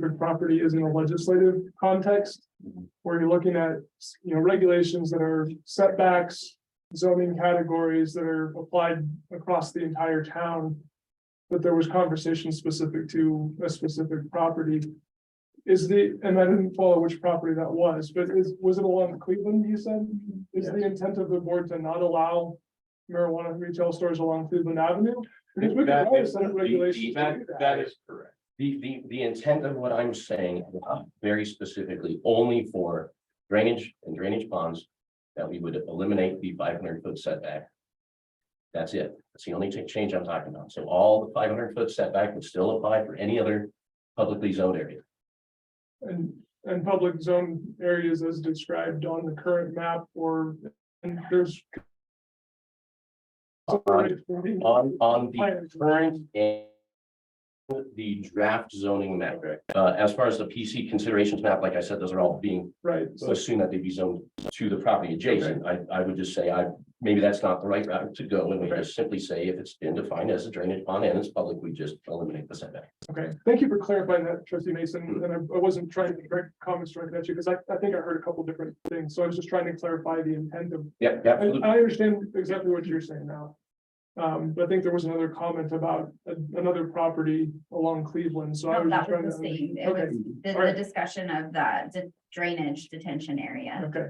property is in a legislative context, where you're looking at, regulations that are setbacks, zoning categories that are applied across the entire town. But there was conversation specific to a specific property. And I didn't follow which property that was, but was it along Cleveland, you said? Is the intent of the board to not allow marijuana retail stores along Cleveland Avenue? Because we could write a set of regulations. That is correct. The intent of what I'm saying, very specifically, only for drainage and drainage ponds, that we would eliminate the 500-foot setback. That's it. That's the only change I'm talking about. So all the 500-foot setback would still apply for any other publicly zoned area. And public zone areas as described on the current map, and there's. On the current and the draft zoning map. As far as the PC considerations map, like I said, those are all being Right. assumed that they'd be zoned to the property adjacent. I would just say maybe that's not the right route to go, and we just simply say if it's been defined as a drainage pond and it's public, we just eliminate the setback. Okay, thank you for clarifying that, Trustee Mason. And I wasn't trying to direct comments directly at you, because I think I heard a couple different things. So I was just trying to clarify the intent of. Yeah, I absolutely. understand exactly what you're saying now. But I think there was another comment about another property along Cleveland, so I No, was just that trying was the to. same. It Okay, was the All right. discussion of that drainage detention area. okay.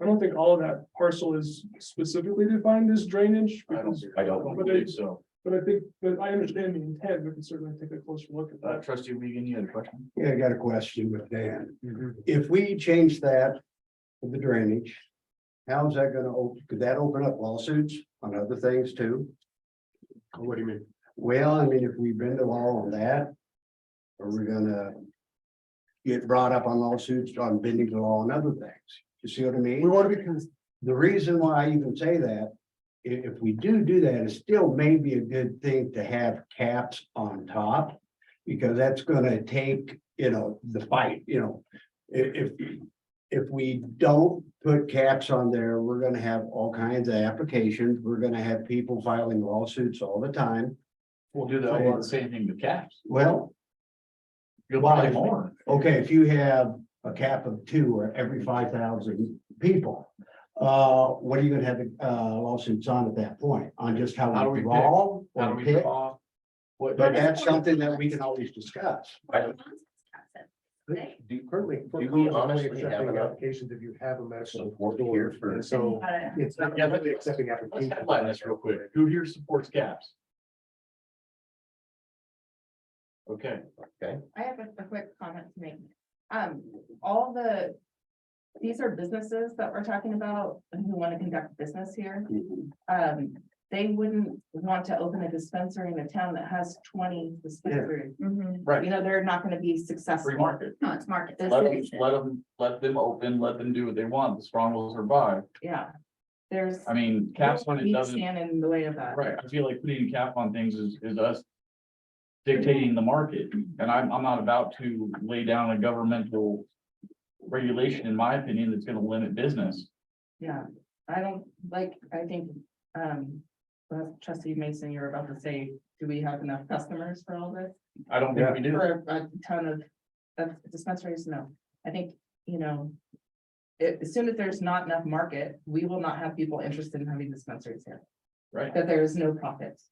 I don't think all of that parcel is specifically defined as drainage. because- I don't believe so. But I think that I understand the intent. We can certainly take a closer look at that. Trustee Wiegand, you had a question? Yeah, I got a question with Dan. If we change that for the drainage, how's that gonna could that open up lawsuits on other things too? What do you mean? Well, I mean, if we bend the law on that, are we gonna get brought up on lawsuits on bending the law on other things? You see what I mean? We want to be, The reason why I even say that, if we do that, it still may be a good thing to have caps on top. Because that's gonna take, the fight, if we don't put caps on there, we're gonna have all kinds of applications. We're gonna have people filing lawsuits all the time. we'll do the same thing to caps. Well, You'll Why? buy more. okay, if you have a cap of 2 or every 5,000 people, what are you gonna have lawsuits on at that point? On just How how do we we draw How do or we pick? draw? What? But that's something that we can always discuss. Currently, Do we honestly have accepting enough applications if you have a medical support here for? And so it's not Yeah, really accepting Let's applications. headline this real quick. Who here supports caps? Okay, I have a quick comment to make. These are businesses that we're talking about and who want to conduct business here. They wouldn't want to open a dispensary in a town that has 20 dispensaries. right. They're not going to be Free successful. market. No, it's market. Let them open, let them do what they want. The strong will survive. Yeah. There's. I mean, caps when it We doesn't, stand in the way of that. right. I feel like putting a cap on things is us dictating the market. And I'm not about to lay down a governmental regulation, in my opinion, that's gonna limit business. Yeah, I think, Trustee Mason, you're about to say, do we have enough customers for all this? I don't think we do. For a ton of dispensaries, no. I think, as soon as there's not enough market, we will not have people interested in having dispensaries here, Right. that there is no profits.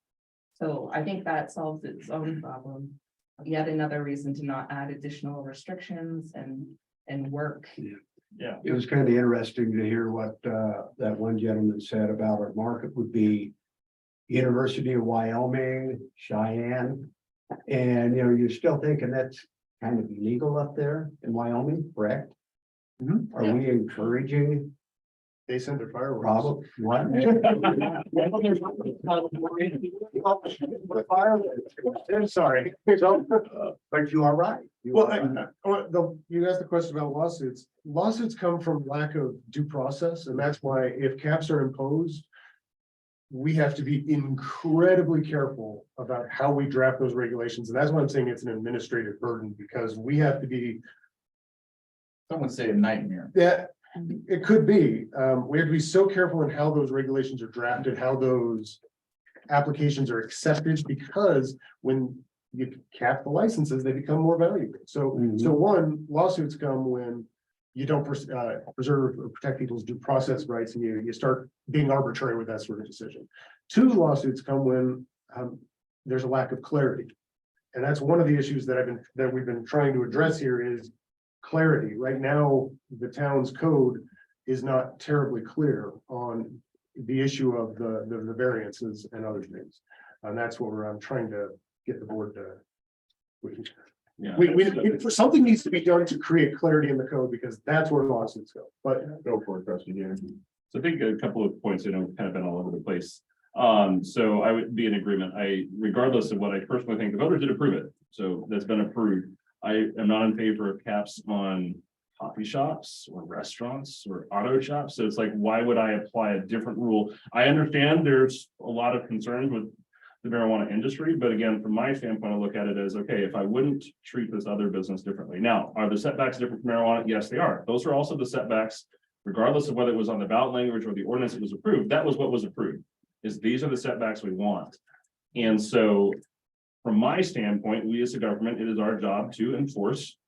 So I think that solves its own problem. Yet another reason to not add additional restrictions and work. Yeah. It was kind of interesting to hear what that one gentleman said about our market would be University of Wyoming, Cheyenne. And, you're still thinking that's kind of illegal up there in Wyoming, correct? Are we encouraging They send their fireworks. problem? What? I'm sorry. But you are right. You Well, are right. you asked the question about lawsuits. Lawsuits come from lack of due process, and that's why if caps are imposed, we have to be incredibly careful about how we draft those regulations. And that's why I'm saying it's an administrative burden, because we have to be, Someone say a nightmare. it could be, we have to be so careful in how those regulations are drafted, how those applications are accepted, because when you cap the licenses, they become more valuable. So, Mhm. so one, lawsuits come when you don't preserve or protect people's due process rights, and you start being arbitrary with that sort of decision. Two, lawsuits come when there's a lack of clarity. And that's one of the issues that we've been trying to address here is clarity. Right now, the town's code is not terribly clear on the issue of the variances and other things. And that's what I'm trying to get the board to. Yeah. Something needs to be done to create clarity in the code, because that's where lawsuits go, but Go for it, trustee Dan. So I think a couple of points, you know, kind of been all over the place. So I would be in agreement. Regardless of what I personally think, the voters did approve it. So that's been approved. I am not in favor of caps on coffee shops or restaurants or auto shops. So it's like, why would I apply a different rule? I understand there's a lot of concerns with the marijuana industry, but again, from my standpoint, I look at it as, okay, if I wouldn't treat this other business differently. Now, are the setbacks different from marijuana? Yes, they are. Those are also the setbacks, regardless of whether it was on the ballot language or the ordinance that was approved. That was what was approved, is these are the setbacks we want. And so from my standpoint, we as a government, it is our job to enforce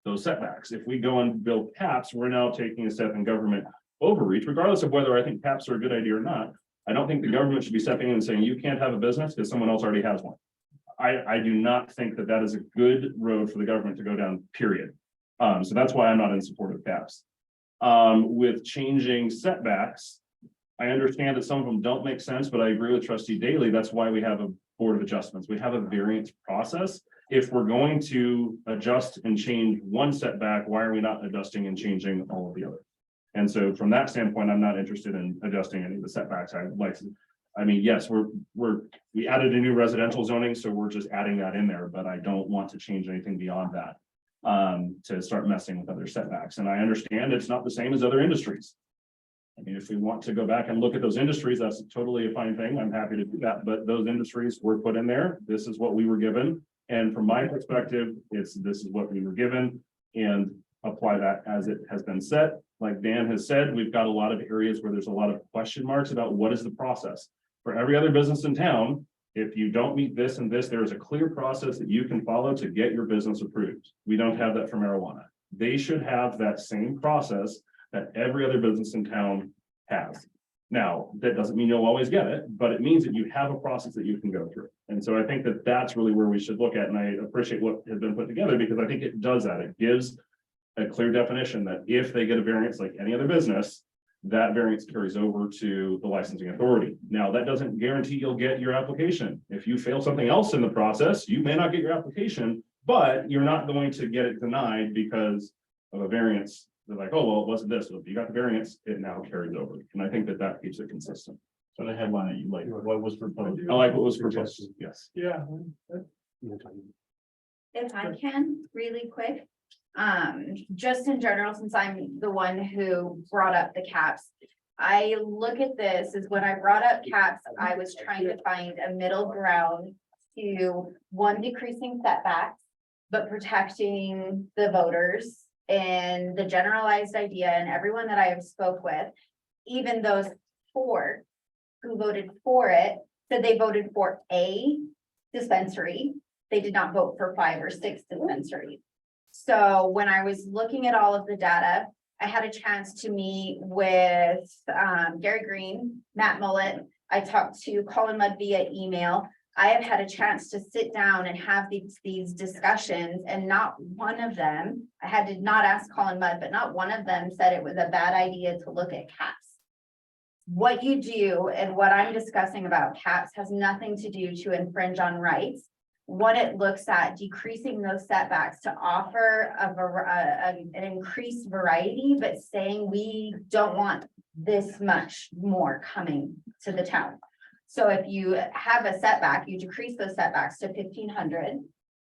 those setbacks. If we go and build caps, we're now taking a step in government overreach, regardless of whether I think caps are a good idea or not. I don't think the government should be stepping in and saying, you can't have a business because someone else already has one. I do not think that that is a good road for the government to go down, period. So that's why I'm not in support of caps. With changing setbacks, I understand that some of them don't make sense, but I agree with Trustee Daly. That's why we have a board of adjustments. We have a variance process. If we're going to adjust and change one setback, why are we not adjusting and changing all of the others? And so from that standpoint, I'm not interested in adjusting any of the setbacks. I mean, yes, we added a new residential zoning, so we're just adding that in there, but I don't want to change anything beyond that to start messing with other setbacks. And I understand it's not the same as other industries. I mean, if we want to go back and look at those industries, that's totally a fine thing. I'm happy to do that, but those industries were put in there. This is what we were given. And from my perspective, this is what we were given, and apply that as it has been set. Like Dan has said, we've got a lot of areas where there's a lot of question marks about what is the process. For every other business in town, if you don't meet this and this, there is a clear process that you can follow to get your business approved. We don't have that for marijuana. They should have that same process that every other business in town has. Now, that doesn't mean you'll always get it, but it means that you have a process that you can go through. And so I think that that's really where we should look at. And I appreciate what has been put together, because I think it does that. It gives a clear definition that if they get a variance like any other business, that variance carries over to the licensing authority. Now, that doesn't guarantee you'll get your application. If you fail something else in the process, you may not get your application, but you're not going to get it denied because of a variance. They're like, oh, well, it wasn't this. So if you got the variance, it now carries over. And I think that that keeps it consistent. So the headline that you like, what was proposed? I like what was proposed. Yes. Yeah. If I can, really quick, just in general, since I'm the one who brought up the caps. I look at this as when I brought up caps, I was trying to find a middle ground to one, decreasing setbacks, but protecting the voters and the generalized idea, and everyone that I have spoke with, even those 4 who voted for it, said they voted for a dispensary. They did not vote for 5 or 6 dispensaries. So when I was looking at all of the data, I had a chance to meet with Gary Green, Matt Mullet. I talked to Colin Mudd via email. I have had a chance to sit down and have these discussions, and not one of them, did not ask Colin Mudd, but not one of them said it was a bad idea to look at caps. What you do and what I'm discussing about caps has nothing to do to infringe on rights. What it looks at decreasing those setbacks to offer an increased variety, but saying we don't want this much more coming to the town. So if you have a setback, you decrease those setbacks to 1,500,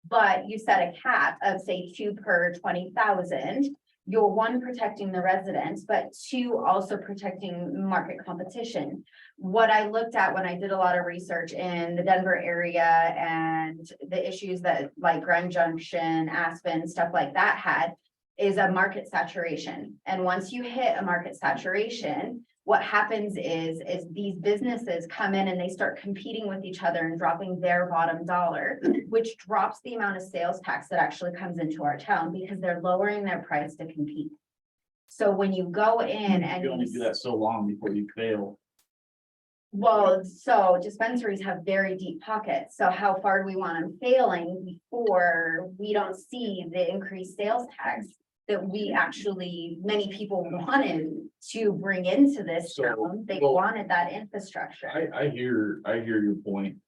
but you set a cap of say 2 per 20,000. You're 1, protecting the residents, but 2, also protecting market competition. What I looked at when I did a lot of research in the Denver area and the issues that like Grand Junction, Aspen, stuff like that had, is a market saturation. And once you hit a market saturation, what happens is these businesses come in and they start competing with each other and dropping their bottom dollar, which drops the amount of sales tax that actually comes into our town because they're lowering their price to compete. So when you go in and You only do that so long before you fail. well, so dispensaries have very deep pockets, so how far do we want them failing before we don't see the increased sales tax that we actually, many people wanted to bring into this So, town, they well, wanted that infrastructure. I hear your point.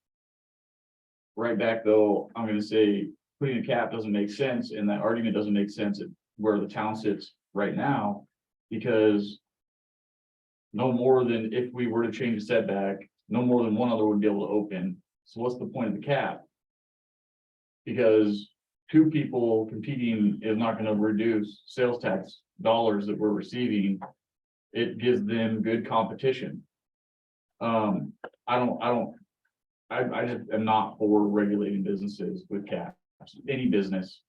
Right back though, I'm gonna say putting a cap doesn't make sense and that argument doesn't make sense at where the town sits right now. Because no more than if we were to change the setback, no more than one other would be able to open. So what's the point of the cap? Because two people competing is not gonna reduce sales tax dollars that we're receiving. It gives them good competition. I just am not for regulating businesses with caps, any business.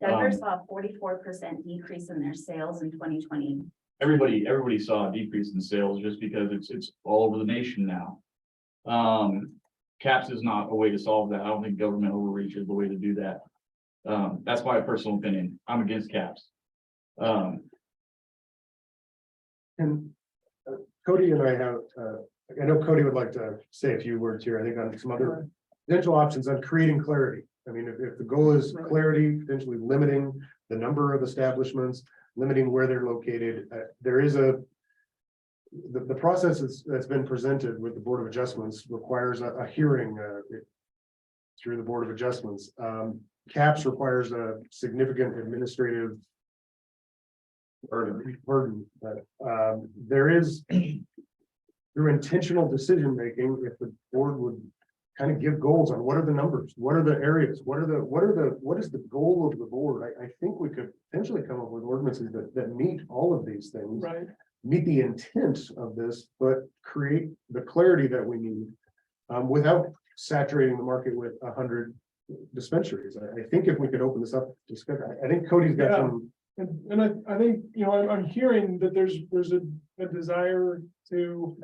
Denver saw a 44% decrease in their sales in 2020. Everybody saw a decrease in sales just because it's all over the nation now. Caps is not a way to solve that. I don't think government overreach is the way to do that. That's my personal opinion. I'm against caps. And Cody and I have, I know Cody would like to say a few words here, I think on some other potential options on creating clarity. I mean, if the goal is clarity, potentially limiting the number of establishments, limiting where they're located, there is the process that's been presented with the Board of Adjustments requires a hearing through the Board of Adjustments. Caps requires a significant administrative burden. There is through intentional decision making, if the board would kind of give goals on what are the numbers, what are the areas, what is the goal of the board? I think we could potentially come up with ordinances that meet all of these things, Right. meet the intent of this, but create the clarity that we need without saturating the market with 100 dispensaries. I think if we could open this up, I think Cody's got Yeah. some. And I think, you know, I'm hearing that there's a desire to,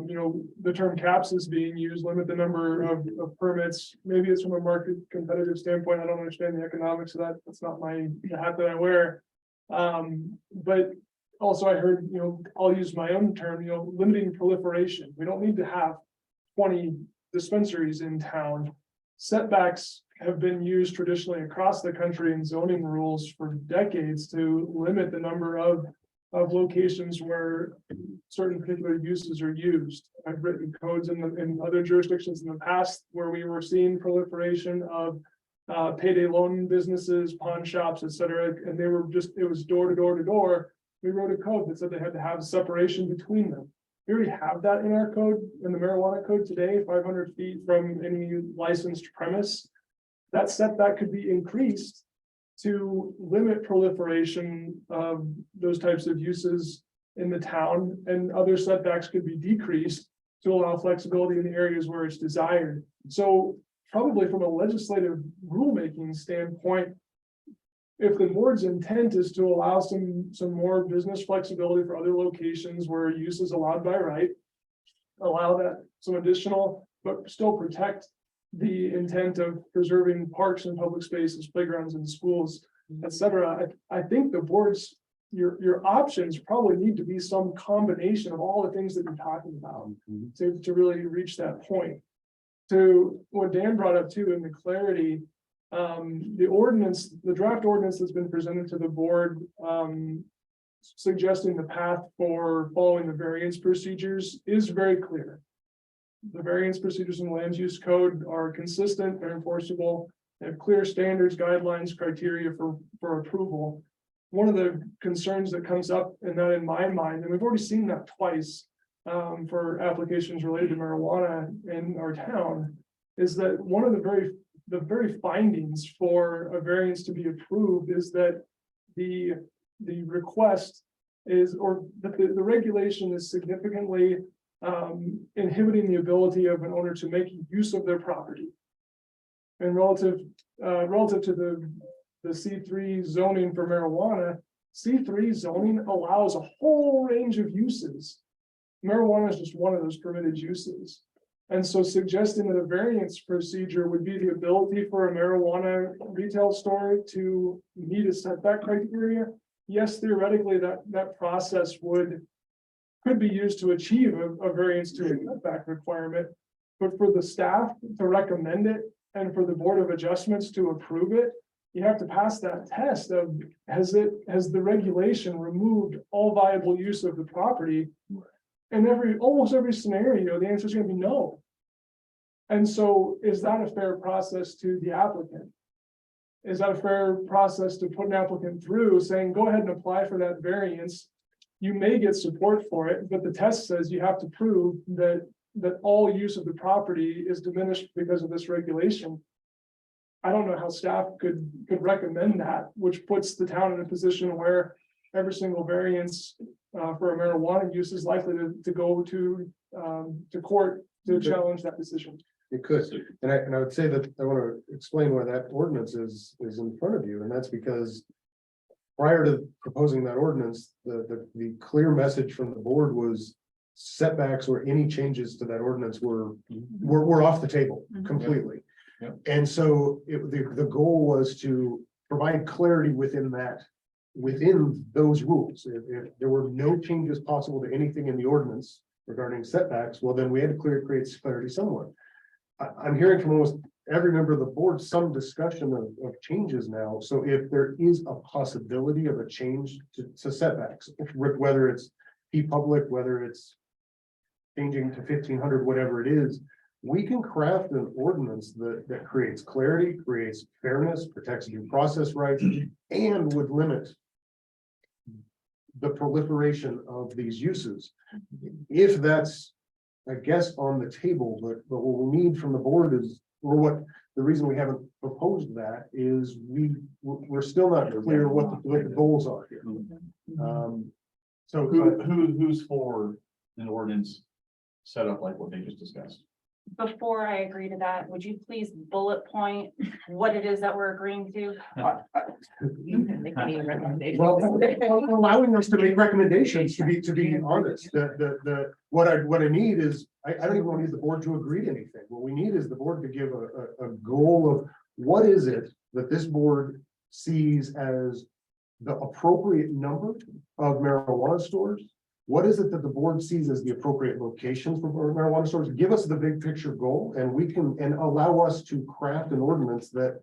you know, the term caps is being used, limit the number of permits. Maybe it's from a market competitive standpoint. I don't understand the economics of that. That's not the hat that I wear. But also I heard, you know, I'll use my own term, you know, limiting proliferation. We don't need to have 20 dispensaries in town. Setbacks have been used traditionally across the country in zoning rules for decades to limit the number of locations where certain particular uses are used. I've written codes in other jurisdictions in the past where we were seeing proliferation of payday loan businesses, pawn shops, et cetera, and they were just, it was door to door to door. We wrote a code that said they had to have separation between them. We already have that in our code, in the marijuana code today, 500 feet from any licensed premise. That setback could be increased to limit proliferation of those types of uses in the town, and other setbacks could be decreased to allow flexibility in the areas where it's desired. So probably from a legislative rulemaking standpoint, if the board's intent is to allow some more business flexibility for other locations where use is allowed by right, allow that some additional, but still protect the intent of preserving parks and public spaces, playgrounds and schools, et cetera. I think the board's, your options probably need to be some combination of all the things that you're talking about to really reach that point. To what Dan brought up too, in the clarity, the ordinance, the draft ordinance that's been presented to the board, suggesting the path for following the variance procedures is very clear. The variance procedures in the land use code are consistent, they're enforceable, they have clear standards, guidelines, criteria for approval. One of the concerns that comes up in that, in my mind, and we've already seen that twice for applications related to marijuana in our town, is that one of the very findings for a variance to be approved is that the request is, or that the regulation is significantly inhibiting the ability of an owner to make use of their property. And relative to the C3 zoning for marijuana, C3 zoning allows a whole range of uses. Marijuana is just one of those permitted uses. And so suggesting that a variance procedure would be the ability for a marijuana retail store to meet a setback criteria. Yes, theoretically, that process could be used to achieve a variance to a setback requirement. But for the staff to recommend it and for the Board of Adjustments to approve it, you have to pass that test of, has the regulation removed all viable use of the property? And almost every scenario, the answer is gonna be no. And so is that a fair process to the applicant? Is that a fair process to put an applicant through saying, go ahead and apply for that variance? You may get support for it, but the test says you have to prove that all use of the property is diminished because of this regulation. I don't know how staff could recommend that, which puts the town in a position where every single variance for a marijuana use is likely to go to court to challenge that decision. It could, and I would say that I want to explain why that ordinance is in front of you, and that's because prior to proposing that ordinance, the clear message from the board was setbacks or any changes to that ordinance were off the table completely. Yep. And so the goal was to provide clarity within those rules. If there were no changes possible to anything in the ordinance regarding setbacks, well, then we had to create clarity somewhere. I'm hearing from almost every member of the board some discussion of changes now. So if there is a possibility of a change to setbacks, whether it's public, whether it's changing to 1500, whatever it is, we can craft an ordinance that creates clarity, creates fairness, protects due process rights, and would limit the proliferation of these uses. If that's, I guess, on the table, but what we need from the board is, or the reason we haven't proposed that is we're still not clear what the goals are here. So who's for an ordinance set up like what they just discussed? Before I agree to that, would you please bullet point what it is that we're agreeing to? You can make any recommendations. Well, allowing us to make recommendations, to be honest, what I need is, I don't even want to need the board to agree to anything. What we need is the board to give a goal of what is it that this board sees as the appropriate number of marijuana stores? What is it that the board sees as the appropriate locations for marijuana stores? Give us the big picture goal, and we can, and allow us to craft an ordinance that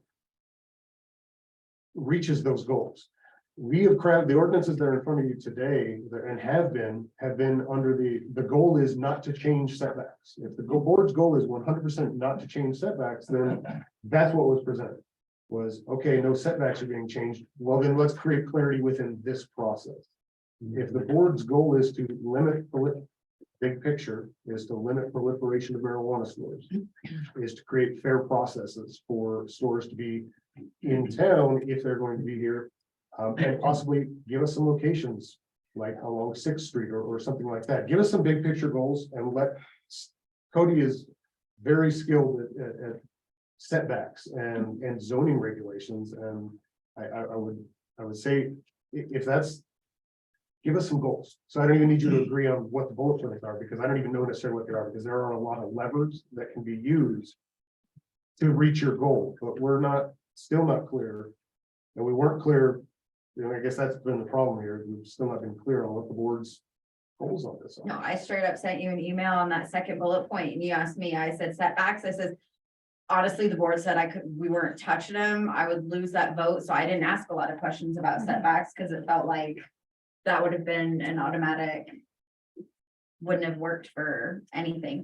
reaches those goals. We have crafted the ordinances that are in front of you today and have been under the goal is not to change setbacks. If the board's goal is 100% not to change setbacks, then that's what was presented. Was okay, no setbacks are being changed. Well, then let's create clarity within this process. If the board's goal is to limit, big picture is to limit proliferation of marijuana stores, is to create fair processes for stores to be in town if they're going to be here, and possibly give us some locations like along 6th Street or something like that. Give us some big picture goals and Cody is very skilled at setbacks and zoning regulations, and I would say if that's, give us some goals. So I don't even need you to agree on what the bullet points are, because I don't even know necessarily what they are, because there are a lot of levers that can be used to reach your goal, but we're still not clear. And we weren't clear, I guess that's been the problem here. We've still not been clear on what the board's goals on this are. No, I straight up sent you an email on that second bullet point and you asked me, I said setbacks. I said, honestly, the board said we weren't touching them. I would lose that vote. So I didn't ask a lot of questions about setbacks because it felt like that would have been an automatic, wouldn't have worked for anything.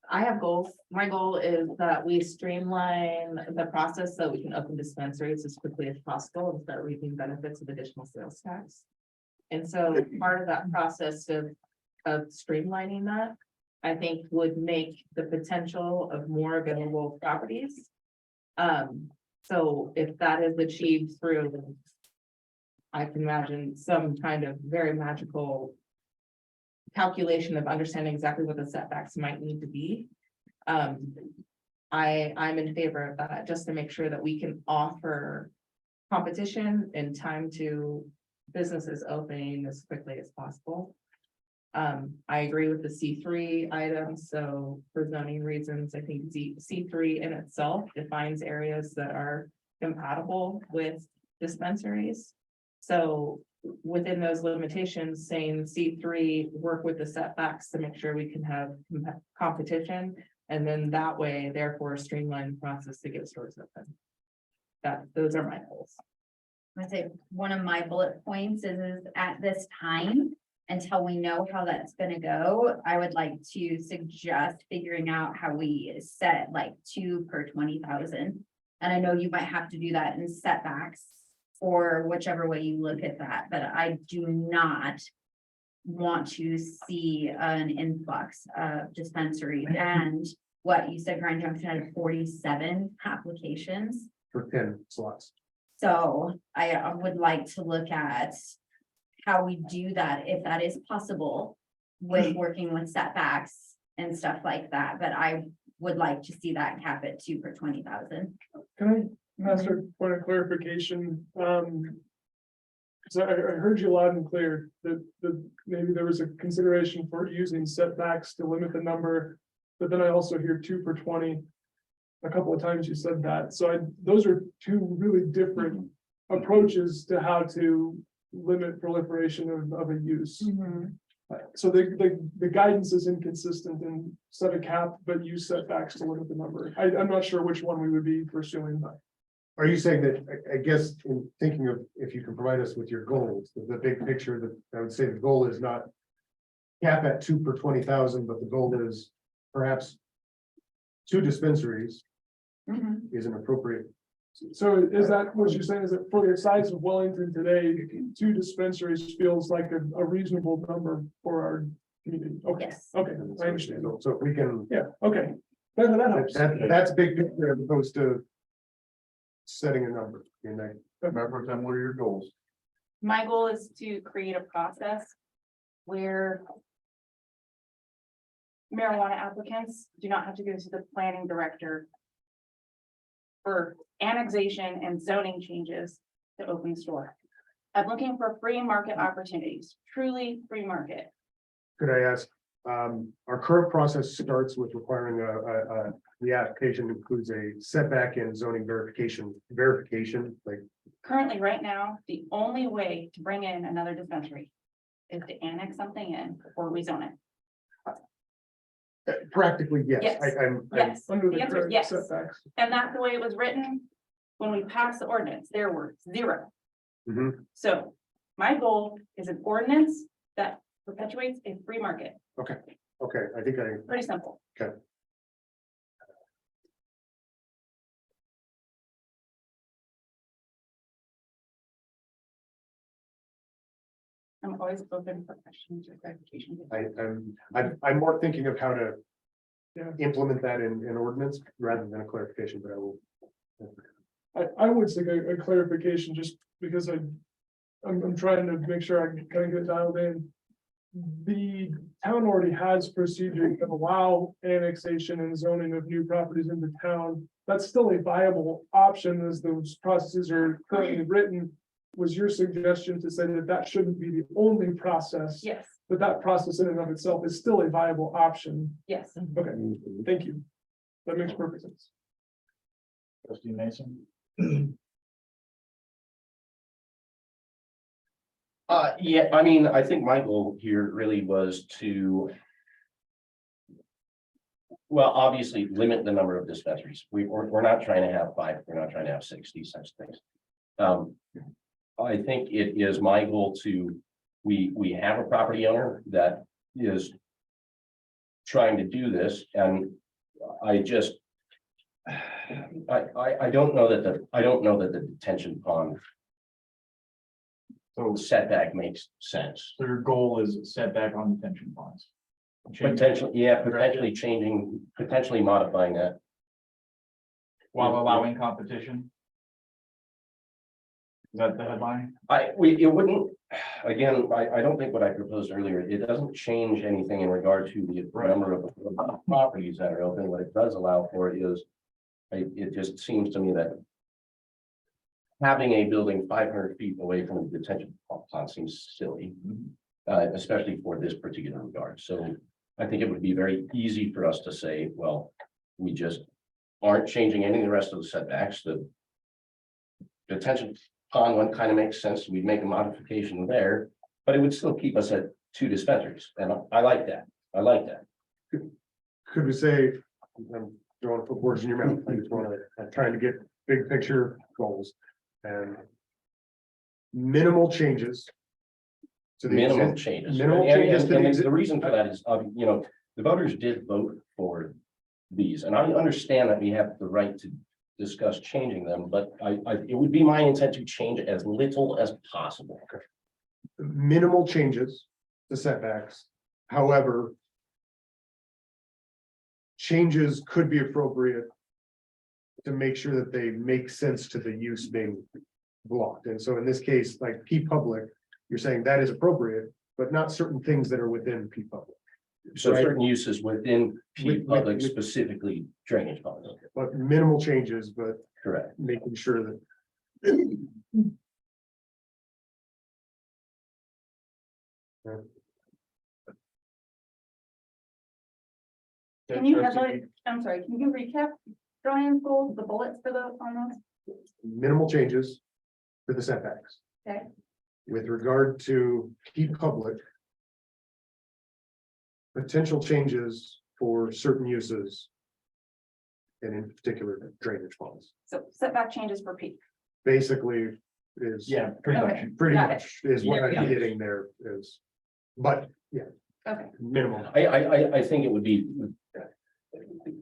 I have goals. My goal is that we streamline the process so we can open dispensaries as quickly as possible and start reaping benefits of additional sales tax. And so part of that process of streamlining that, I think would make the potential of more available properties. So if that is achieved through, I can imagine some kind of very magical calculation of understanding exactly what the setbacks might need to be. I'm in favor of that, just to make sure that we can offer competition and time to businesses opening as quickly as possible. I agree with the C3 items, so for zoning reasons, I think C3 in itself defines areas that are compatible with dispensaries. So within those limitations, saying C3, work with the setbacks to make sure we can have competition. And then that way, therefore, streamline the process to get stores open. Those are my goals. I'd say one of my bullet points is at this time, until we know how that's gonna go, I would like to suggest figuring out how we set like 2 per 20,000. And I know you might have to do that in setbacks or whichever way you look at that, but I do not want to see an influx of dispensaries. And what you said, Grand Junction had 47 applications. For 10 slots. So I would like to look at how we do that, if that is possible, with working with setbacks and stuff like that, but I would like to see that cap at 2 per 20,000. Can I ask a point of clarification? So I heard you loud and clear that maybe there was a consideration for using setbacks to limit the number. But then I also hear 2 per 20. A couple of times you said that. So those are two really different approaches to how to limit proliferation of a use. So the guidance is inconsistent and set a cap, but use setbacks to limit the number. I'm not sure which one we would be pursuing, but. Are you saying that, I guess, in thinking of, if you can provide us with your goals, the big picture, that I would say the goal is not cap at 2 per 20,000, but the goal is perhaps 2 dispensaries is an appropriate. So is that what you're saying? Is that for the size of Wellington today, 2 dispensaries feels like a reasonable number for our community? Okay, Yes. okay, I understand. So if we can, Yeah, okay. That helps. that's big picture as opposed to setting a number. And remember, what are your goals? My goal is to create a process where marijuana applicants do not have to go to the planning director for annexation and zoning changes to open the store. I'm looking for free market opportunities, truly free market. Could I ask, our current process starts with requiring the application includes a setback and zoning verification, like, Currently, right now, the only way to bring in another dispensary is to annex something in or rezone it. practically, yes. Yes. I'm Yes, Under the the answer is current yes. setbacks. And that's the way it was written. When we passed the ordinance, there were 0. Mhm. So my goal is an ordinance that perpetuates a free market. Okay, I think Pretty simple. I'm always open for questions or clarification. I'm more thinking of how to Yeah. implement that in ordinance rather than a clarification, but I will. I would say a clarification just because I'm trying to make sure I can kind of get dialed in. The town already has procedures that allow annexation and zoning of new properties into town. That's still a viable option as those processes are currently written. Was your suggestion to say that that shouldn't be the only process? Yes, But that process in and of itself is still a viable option. yes. Okay, thank you. That makes perfect sense. Trustee Mason? Yeah, I mean, I think my goal here really was to. Well, obviously, limit the number of dispensaries. We're not trying to have 5, we're not trying to have 60 such things. I think it is my goal to, we have a property owner that is trying to do this, and I just. I don't know that the detention pond So setback makes sense. your goal is setback on detention ponds. Potentially changing, potentially modifying that. While allowing competition. Is that the headline? It wouldn't, again, I don't think what I proposed earlier, it doesn't change anything in regard to the number of properties that are open. What it does allow for is, it just seems to me that having a building 500 feet away from a detention pond seems silly. Especially for this particular regard. So I think it would be very easy for us to say, well, we just aren't changing any of the rest of the setbacks. The detention pond one kind of makes sense. We'd make a modification there, but it would still keep us at 2 dispensaries. And I like that. I like that. Could we say, I'm throwing put words in your mouth, I just want to, I'm trying to get big picture goals and minimal changes. To the Minimum exist- changes. minimal And- changes to the and exist- the reason for that is, the voters did vote for these, and I understand that we have the right to discuss changing them, but it would be my intent to change as little as possible. Minimal changes to setbacks, however. Changes could be appropriate. To make sure that they make sense to the use being blocked, and so in this case, like P public, you're saying that is appropriate, but not certain things that are within P public. So Right. certain uses within P With- public, with- specifically drainage ponds. But minimal changes, but Correct. making sure that. Can you headlight, I'm sorry, can you recap Brian's goals, the bullets for the, on those? Minimal changes to the setbacks. Okay. With regard to P public. Potential changes for certain uses. And in particular drainage ponds, So setback changes for peak. basically is. Yeah, pretty much. Okay. Pretty Got it. much is what Yeah. I'm getting there is, but yeah, Okay, minimal. I think it would be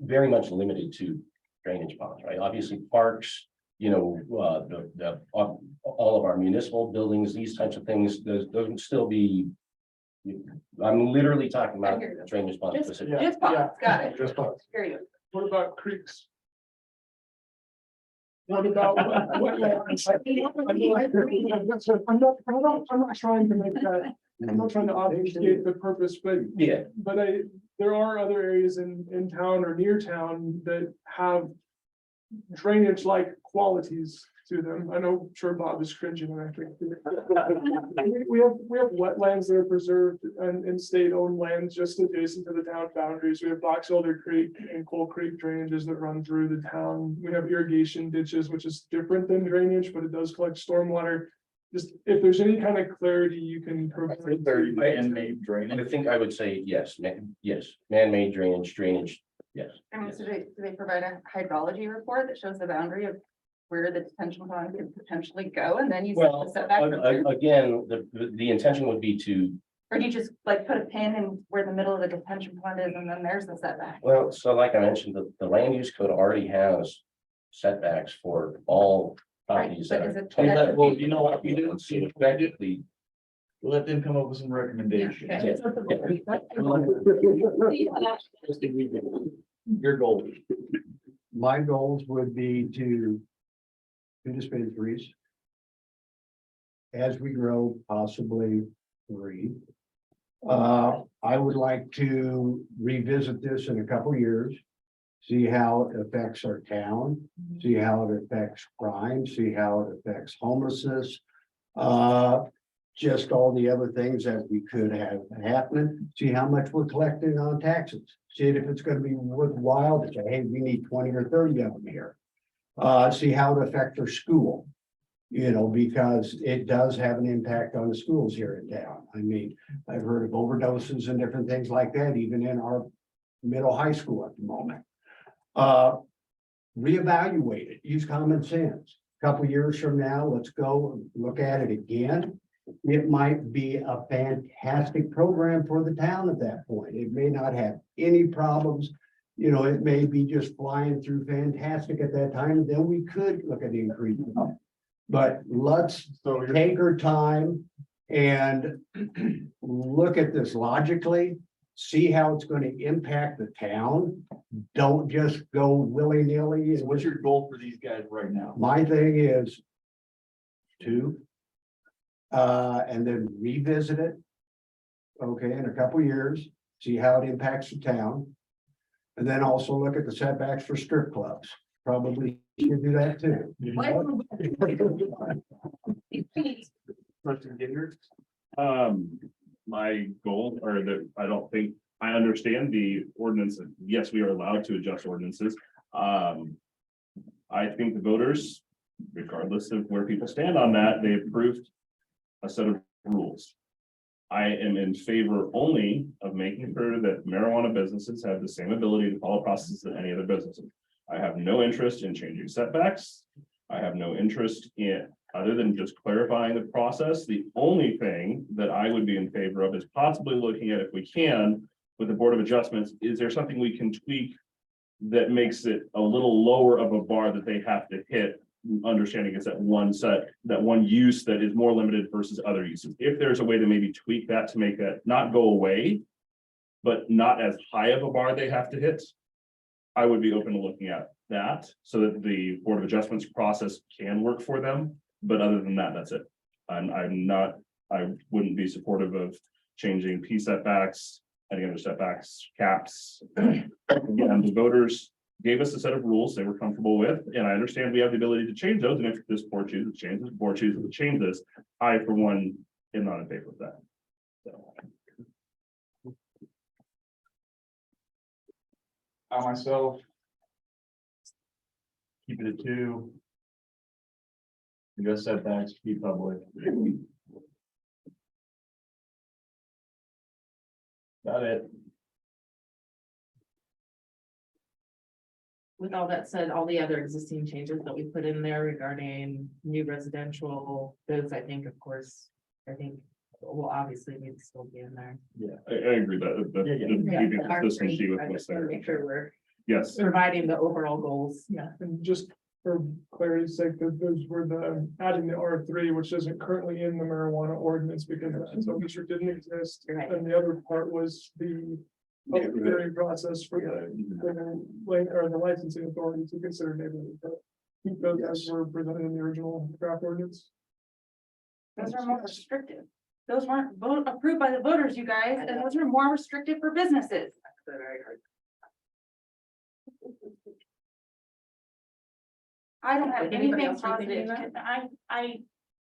very much limited to drainage ponds, right? Obviously parks, all of our municipal buildings, these types of things, those would still be. I'm literally talking I about hear you. drainage ponds Just- specifically. just ponds, got it. Just ponds. Hear you. What about creeks? What about wetlands? I'm not trying to make that, I'm not trying to obfuscate the purpose, but Yeah, there are other areas in town or near town that have drainage-like qualities to them. I know, sure Bob is cringing when I think. We have wetlands that are preserved and in state-owned lands just adjacent to the town boundaries. We have Box Elder Creek and Coal Creek drainages that run through the town. We have irrigation ditches, which is different than drainage, but it does collect stormwater. Just if there's any kind of clarity you can provide. Man-made I drainage. think I would say yes, yes, man-made drainage, yes. I mean, so do they provide a hydrology report that shows the boundary of where the detention pond could potentially go, and then you set Well, the setback from there? again, the intention would be to, Or do you just like put a pin in where the middle of the detention pond is, and then there's the setback? well, so like I mentioned, the land use code already has setbacks for all properties that but is are. it- 25 Well, you know what we do? So effectively, Let them come up with some recommendations. Okay. Your goal. My goals would be to 2 dispensaries. As we grow, possibly 3. I would like to revisit this in a couple years. See how it affects our town, see how it affects crime, see how it affects homelessness. Just all the other things that we could have happening, see how much we're collecting on taxes. See if it's gonna be worthwhile to say, hey, we need 20 or 30 of them here. See how it affects our school. Because it does have an impact on the schools here in town. I mean, I've heard of overdoses and different things like that, even in our middle high school at the moment. Reevaluate it, use common sense. Couple years from now, let's go and look at it again. It might be a fantastic program for the town at that point. It may not have any problems. It may be just flying through fantastic at that time, then we could look at increasing. But let's take our time and look at this logically, see how it's going to impact the town. Don't just go willy-nilly. So what's your goal for these guys right now? My thing is 2. And then revisit it. Okay, in a couple years, see how it impacts the town. And then also look at the setbacks for strip clubs. probably should do that too. My goal, or that, I don't think, I understand the ordinance, and yes, we are allowed to adjust ordinances. I think the voters, regardless of where people stand on that, they approved a set of rules. I am in favor only of making sure that marijuana businesses have the same ability to follow processes that any other businesses. I have no interest in changing setbacks. I have no interest in, other than just clarifying the process. The only thing that I would be in favor of is possibly looking at, if we can, with the Board of Adjustments, is there something we can tweak that makes it a little lower of a bar that they have to hit, understanding it's that one use that is more limited versus other uses. If there's a way to maybe tweak that to make that not go away, but not as high of a bar they have to hit, I would be open to looking at that so that the Board of Adjustments process can work for them. But other than that, that's it. I wouldn't be supportive of changing P setbacks, any other setbacks, caps. Again, the voters gave us a set of rules they were comfortable with, and I understand we have the ability to change those. And if this board chooses to change this, board chooses to change this, I, for one, am not in favor of that. So. I myself. Keep it at 2. Address setbacks, be public. Got it. With all that said, all the other existing changes that we put in there regarding new residential, those I think, of course, I think will obviously need to still be in there. Yeah. I agree that keeping consistency with I what's just want to there. make sure we're Yes, providing the overall goals. Yeah, and just for clarity's sake, those were the adding the R3, which isn't currently in the marijuana ordinance because that zone district didn't exist. Right. And the other part was the public hearing process for the licensing authority to consider neighborhood. But keep those as were presented in the original draft ordinance. Those are more restrictive. Those weren't approved by the voters, you guys, and those are more restrictive for businesses. I don't have Is anybody anything else rethinking positive.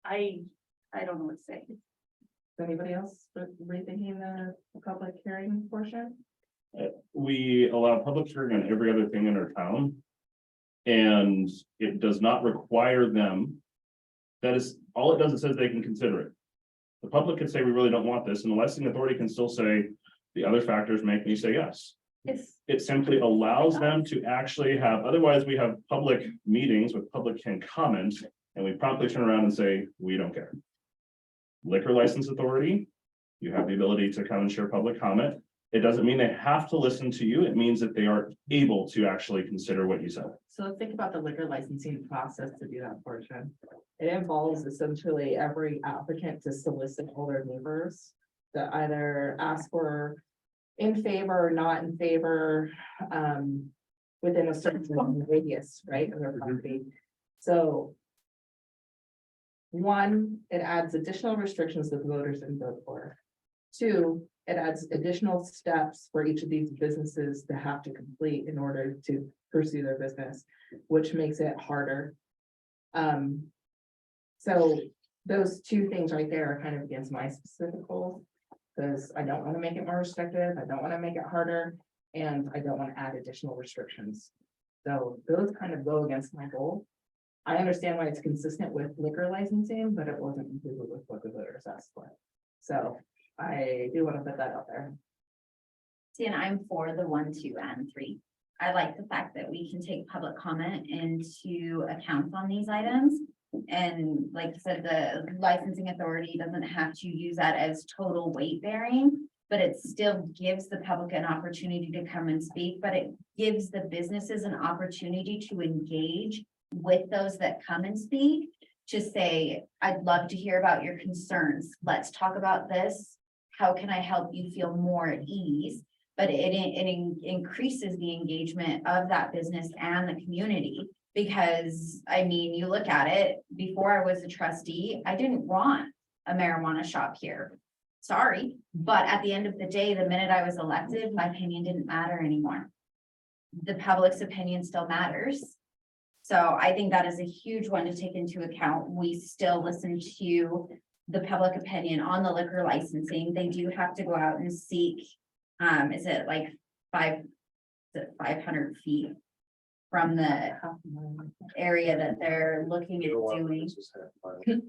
I don't know what to say. Is anybody else rethinking the public hearing portion? we allow public hearing on every other thing in our town. And it does not require them. That is, all it does, it says they can consider it. The public can say, we really don't want this, and the licensing authority can still say, the other factors make me say yes. It simply allows them to actually have, otherwise we have public meetings with public can comment, and we promptly turn around and say, we don't care. Liquor license authority, you have the ability to come and share public comment. It doesn't mean they have to listen to you. It means that they are able to actually consider what you said. So let's think about the liquor licensing process to do that portion. It involves essentially every applicant to solicit all their neighbors to either ask for in favor or not in favor, within a certain radius, right, of their property. So one, it adds additional restrictions that the voters didn't vote for. Two, it adds additional steps for each of these businesses to have to complete in order to pursue their business, which makes it harder. So those two things right there are kind of against my specific goals. Because I don't want to make it more restrictive, I don't want to make it harder, and I don't want to add additional restrictions. So those kind of go against my goal. I understand why it's consistent with liquor licensing, but it wasn't included with what the voters asked for. So I do want to put that out there. See, and I'm for the 1, 2, and 3. I like the fact that we can take public comment into account on these items. And like you said, the licensing authority doesn't have to use that as total weight bearing, but it still gives the public an opportunity to come and speak, but it gives the businesses an opportunity to engage with those that come and speak, to say, I'd love to hear about your concerns. Let's talk about this. How can I help you feel more at ease? But it increases the engagement of that business and the community. Because I mean, you look at it, before I was a trustee, I didn't want a marijuana shop here. Sorry, but at the end of the day, the minute I was elected, my opinion didn't matter anymore. The public's opinion still matters. So I think that is a huge one to take into account. We still listen to the public opinion on the liquor licensing. They do have to go out and seek, is it like 500 feet from the area that they're looking at doing?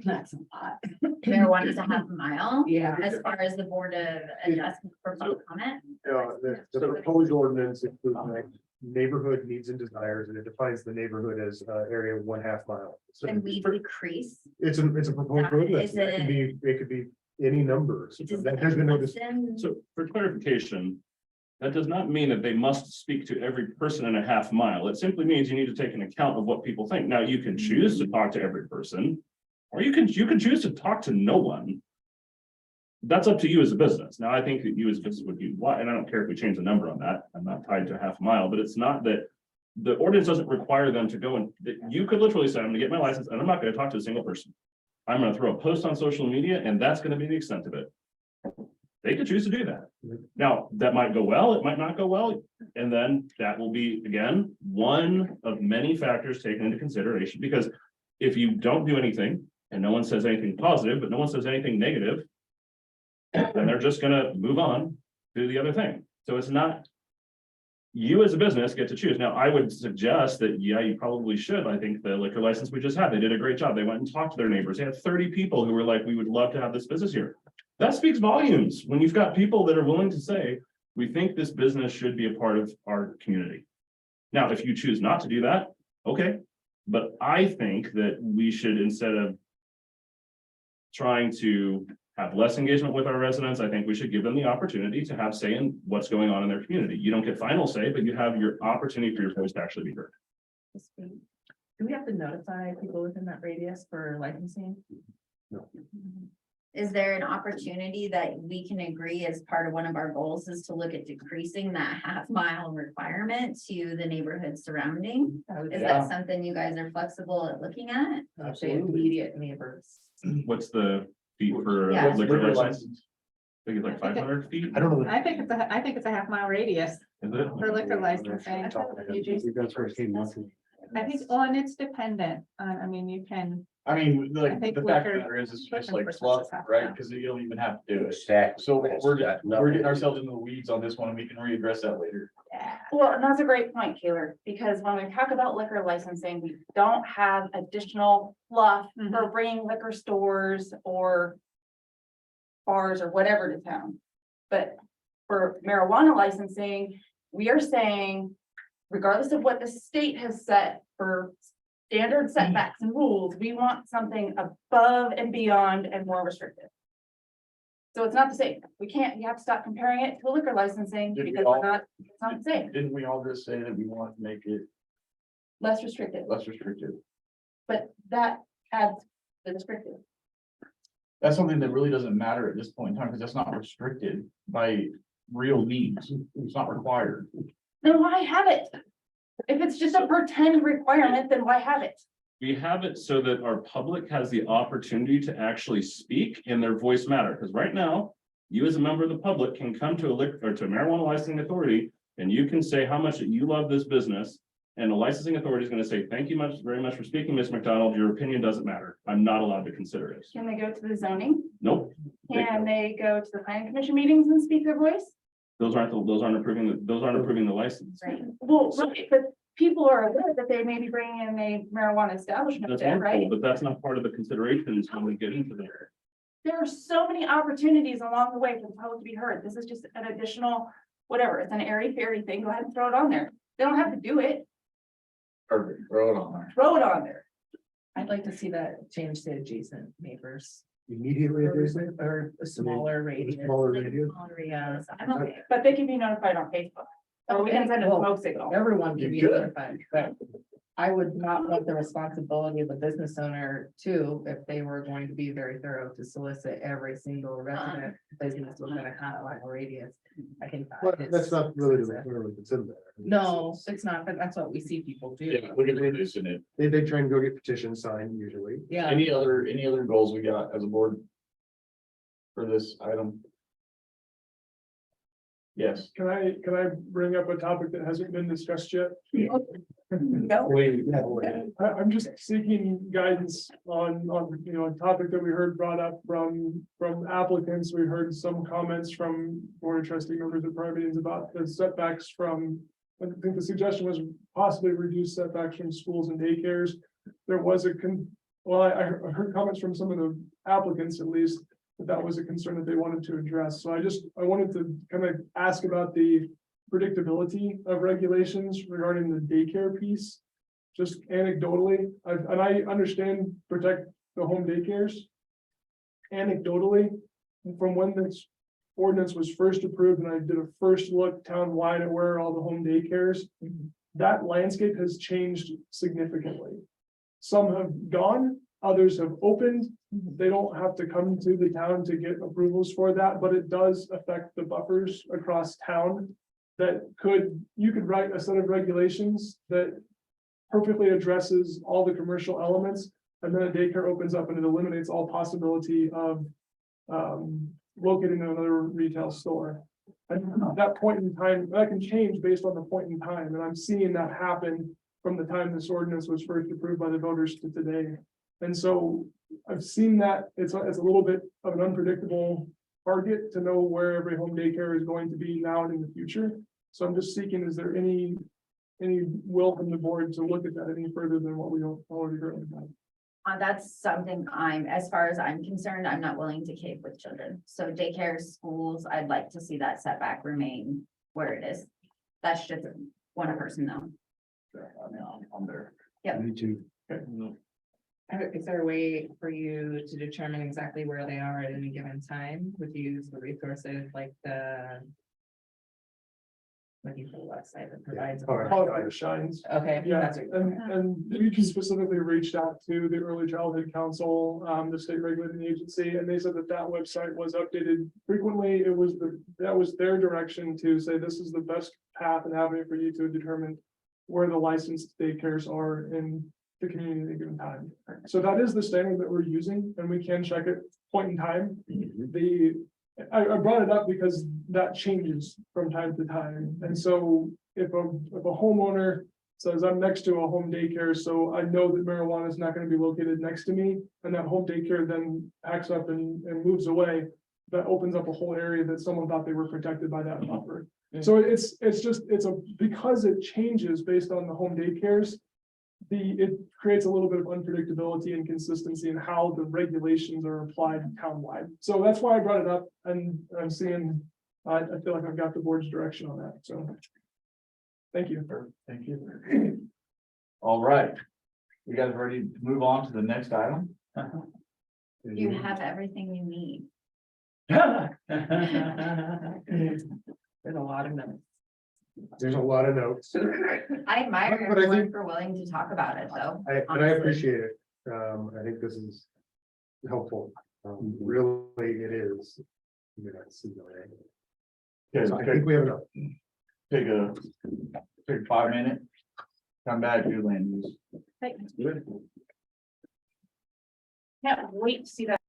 That's a lot. Marijuana is a half a mile. Yeah. As far as the board of adjustment for public comment. The proposed ordinance includes like neighborhood needs and desires, and it defines the neighborhood as area 1/2 mile. So Can we decrease? it's a proposed ordinance. Is it- It could be any number. Does That has been no Austin- So for clarification, that does not mean that they must speak to every person in a half mile. It simply means you need to take an account of what people think. Now, you can choose to talk to every person, or you can choose to talk to no one. That's up to you as a business. Now, I think that you as a business would be, why, and I don't care if we change the number on that. I'm not tied to a half mile, but it's not that. The ordinance doesn't require them to go and, that you could literally say, I'm gonna get my license and I'm not gonna talk to a single person. I'm gonna throw a post on social media and that's gonna be the extent of it. They could choose to do that. Now, that might go well, it might not go well, and then that will be, again, one of many factors taken into consideration, because if you don't do anything and no one says anything positive, but no one says anything negative, then they're just gonna move on to the other thing. So it's not, you as a business get to choose. Now, I would suggest that, yeah, you probably should. I think the liquor license we just had, they did a great job. They went and talked to their neighbors. They had 30 people who were like, we would love to have this business here. That speaks volumes when you've got people that are willing to say, we think this business should be a part of our community. Now, if you choose not to do that, okay, but I think that we should, instead of trying to have less engagement with our residents, I think we should give them the opportunity to have say in what's going on in their community. You don't get final say, but you have your opportunity for your voice to actually be heard. Do we have to notify people within that radius for licensing? Is there an opportunity that we can agree as part of one of our goals is to look at decreasing that half mile requirement to the neighborhood surrounding? Is that something you guys are flexible at looking at? Say immediate neighbors. What's the fee for Yeah. liquor license? I think it's like 500 feet. I don't know. I think it's a half mile radius Is it? for liquor licensing. That's where it came up. I think, well, and it's dependent on, I mean, you can, I mean, I like, think the fact of the liquor- matter is, it's just liquor like license fluff, is half right? mile. Because you don't even have to do it. Exactly. So we're Nothing. getting ourselves into the weeds on this one, and we can readdress that later. Well, and that's a great point, Kaylor, because when we talk about liquor licensing, we don't have additional fluff for bringing liquor stores or bars or whatever to town. But for marijuana licensing, we are saying, regardless of what the state has set for standard setbacks and rules, we want something above and beyond and more restrictive. So it's not the same. We can't, you have to stop comparing it to liquor licensing Did we because all- it's not the same, Didn't we all just say that we want to make it less restrictive, less restrictive? but that adds the restrictive. That's something that really doesn't matter at this point in time, because that's not restricted by real needs. It's not required. Then why have it? If it's just a pretend requirement, then why have it? We have it so that our public has the opportunity to actually speak and their voice matter, because right now, you as a member of the public can come to a liquor or to a marijuana licensing authority, and you can say how much that you love this business. And the licensing authority is going to say, thank you very much for speaking, Ms. McDonald. Your opinion doesn't matter. I'm not allowed to consider it. Can they go to the zoning? Nope. Can they go to the planning commission meetings and speak their voice? Those aren't approving the license. Right. Well, right, but people are aware that they may be bringing in a marijuana establishment That's there, wonderful, right? but that's not part of the considerations when we get into there. There are so many opportunities along the way for the public to be heard. This is just an additional, whatever, it's an airy fairy thing. Go ahead and throw it on there. They don't have to do it, Perfect, throw it on there. throw it on there. I'd like to see that change to adjacent neighbors Immediately adjacent. or a smaller radius. Smaller radius. Smaller, yeah. I'm okay, but they can be notified on Facebook. Or we can send a smoke signal. Everyone can be You could. notified, but I would not want the responsibility of the business owner too, if they were going to be very thorough to solicit every single resident business within a half mile radius. I think. Well, it's- that's not really the requirement that's in there. No, it's not, but that's what we see people do. Yeah, we can reduce it. They try and go get petitions signed usually. Yeah, Any other goals we got as a board? For this item? Yes. Can I bring up a topic that hasn't been discussed yet? I'm just seeking guidance on, a topic that we heard brought up from applicants. We heard some comments from board of trustee members of prior meetings about the setbacks from, I think the suggestion was possibly reduce setbacks from schools and daycares. There was I heard comments from some of the applicants at least, that was a concern that they wanted to address. So I wanted to kind of ask about the predictability of regulations regarding the daycare piece. Just anecdotally, and I understand protect the home daycares. Anecdotally, from when this ordinance was first approved and I did a first look townwide at where all the home daycares, that landscape has changed significantly. Some have gone, others have opened. They don't have to come to the town to get approvals for that, but it does affect the buffers across town. You could write a set of regulations that perfectly addresses all the commercial elements, and then a daycare opens up and it eliminates all possibility of locating another retail store. And at that point in time, that can change based on the point in time, and I'm seeing that happen from the time this ordinance was first approved by the voters to today. And so I've seen that it's a little bit of an unpredictable target to know where every home daycare is going to be now and in the future. So I'm just seeking, is there any will from the board to look at that any further than what we already heard about? That's something as far as I'm concerned, I'm not willing to cave with children. So daycare, schools, I'd like to see that setback remain where it is. That's just one person though. I'm there. Yep. Me too. Is there a way for you to determine exactly where they are at any given time? Would you use the resources like the looking for the website that provides? Colorado Shines. Okay. Yeah, that's- and we just specifically reached out to the Early Childhood Council, the state regulating agency, and they said that website was updated frequently. That was their direction to say this is the best path and avenue for you to determine where the licensed daycares are in the community at a given time. So that is the standard that we're using, and we can check it point in time. I brought it up because that changes from time to time. And so if a homeowner says, I'm next to a home daycare, so I know that marijuana is not going to be located next to me, and that home daycare then packs up and moves away, that opens up a whole area that someone thought they were protected by that buffer. So because it changes based on the home daycares, it creates a little bit of unpredictability and consistency in how the regulations are applied townwide. So that's why I brought it up, and I'm seeing, I feel like I've got the board's direction on that, so. Thank you. Thank you. All right. You guys ready to move on to the next item? You have everything you need. There's a lot of them. There's a lot of notes. I admire But I everyone think- for willing to talk about it though. And I honestly. appreciate it. I think this is helpful. Really, it is. So I think we have enough. Take a 5-minute. Come back, do land use. Can't wait to see that.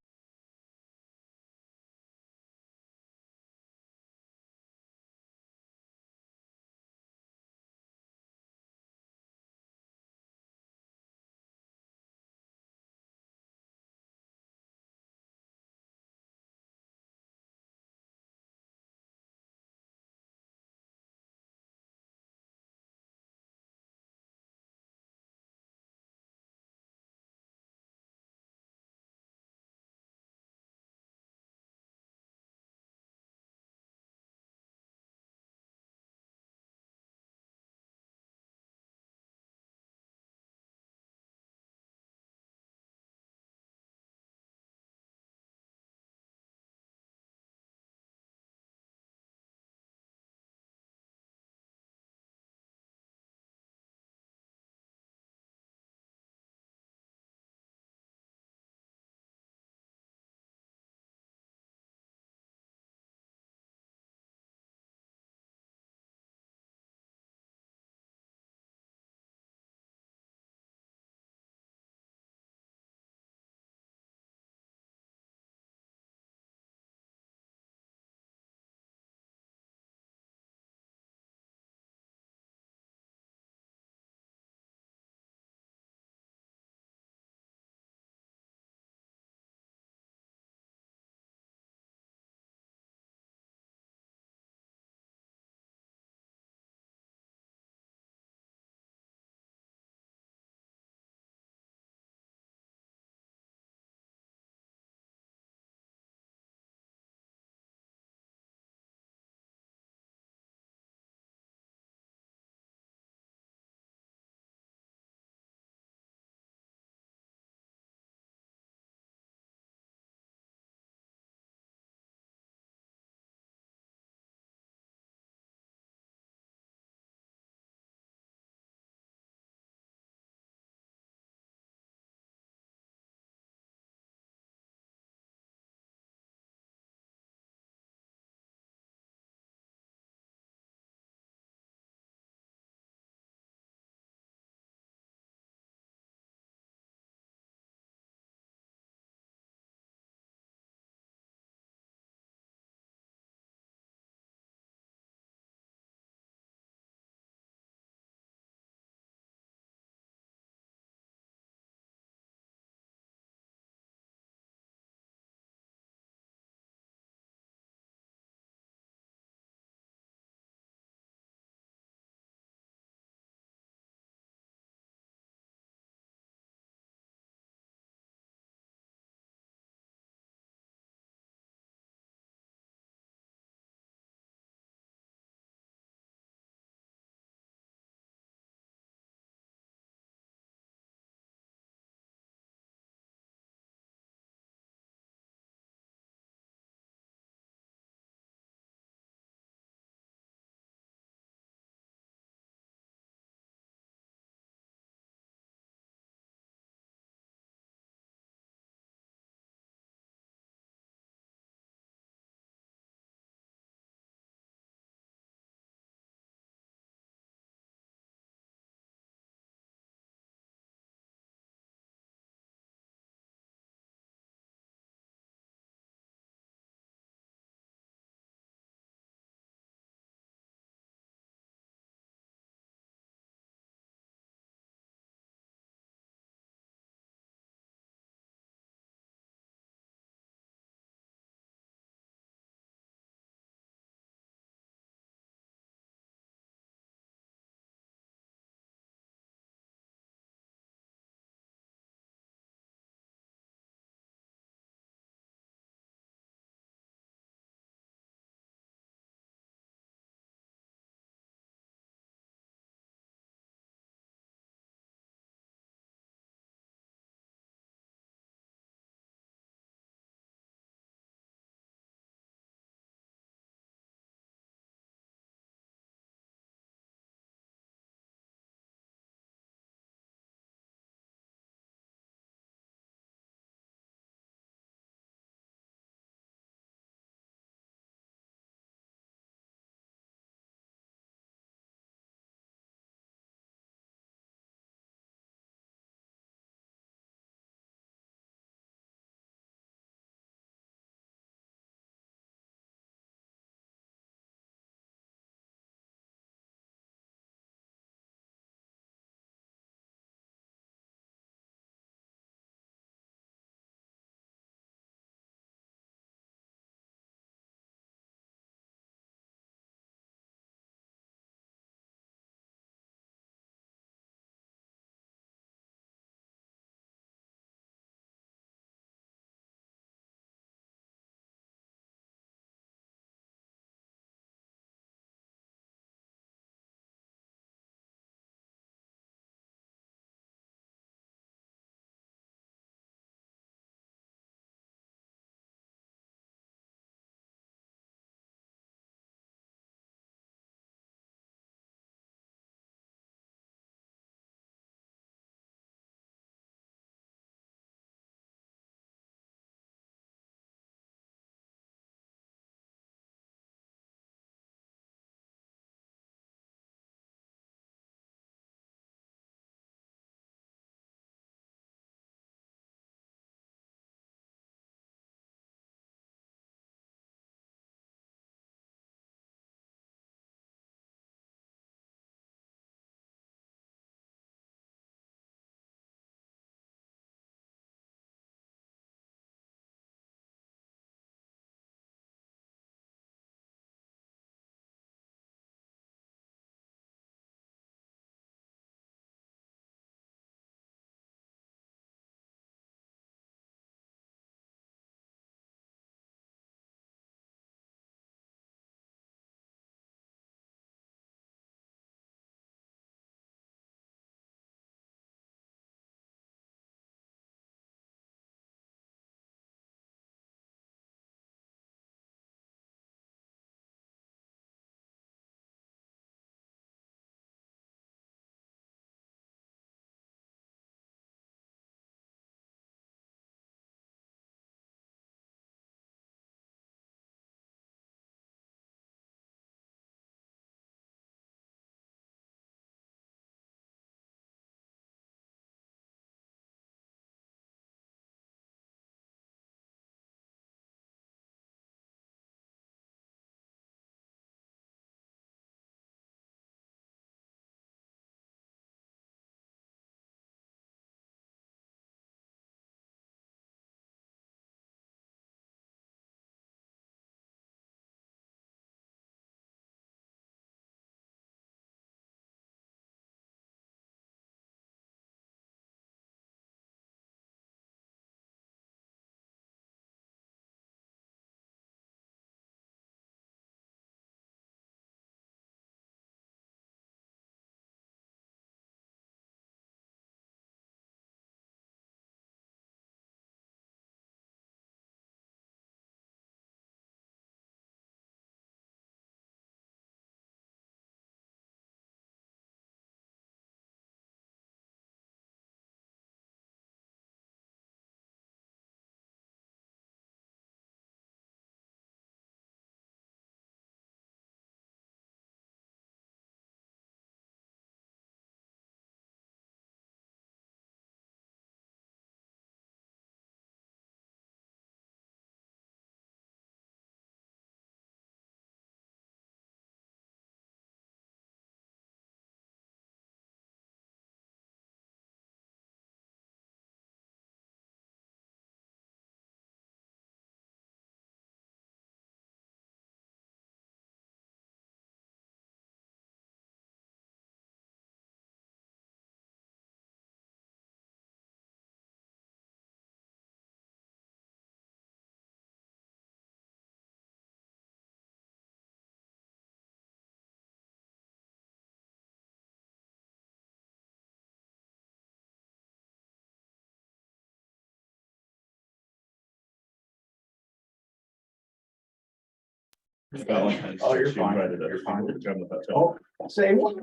Valentine's. Oh, you're she fine. invited us. You're fine. People to come with us. Oh, say what?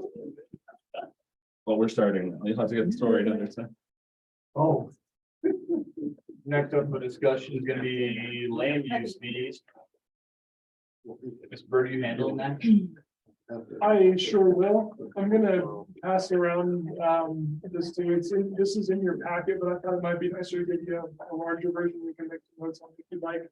Well, we're starting. You'll have to get the story another time. Oh, Next up for discussion is gonna be land use fees. Ms. Bird, are you handling that? I sure will. I'm gonna pass around, this to you. This is in your packet, but I thought it might be nicer to give you a larger version. We can make some notes on it if you'd like.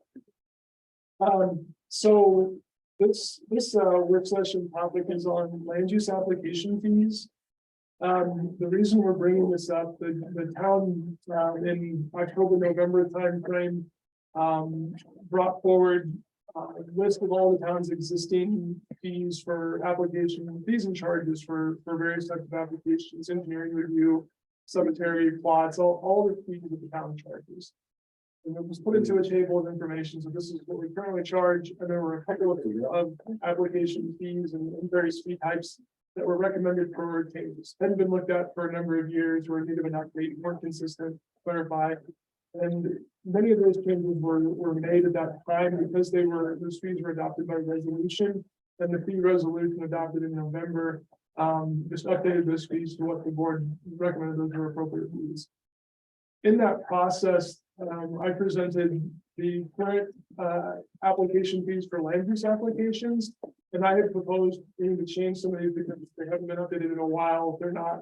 So this work session topic is on land use application fees. The reason we're bringing this up, the town, in October, November timeframe, brought forward a list of all the town's existing fees for application, fees and charges for various types of applications, engineering review, cemetery plots, all the fees that the town charges. And it was put into a table of information, so this is what we currently charge, and there were a couple of application fees and various fee types that were recommended for changes. Hadn't been looked at for a number of years, were in need of an update, more consistent, clarify. And many of those changes were made at that time because those fees were adopted by resolution. And the fee resolution adopted in November, just updated those fees to what the board recommended those were appropriate fees. In that process, I presented the current application fees for land use applications. And I had proposed to change some of these because they haven't been updated in a while. They're not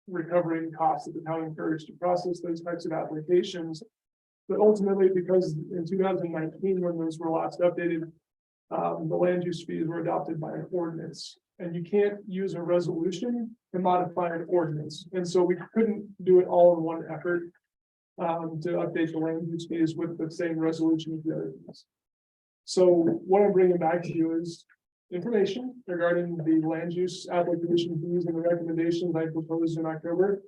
recovering costs that the town incurs to process those types of applications. But ultimately, because in 2019, when those were last updated, the land use fees were adopted by an ordinance. And you can't use a resolution to modify an ordinance. And so we couldn't do it all in one effort to update the land use fees with the same resolution as the other fees. So what I'm bringing back to you is information regarding the land use application fees and the recommendations I proposed in October.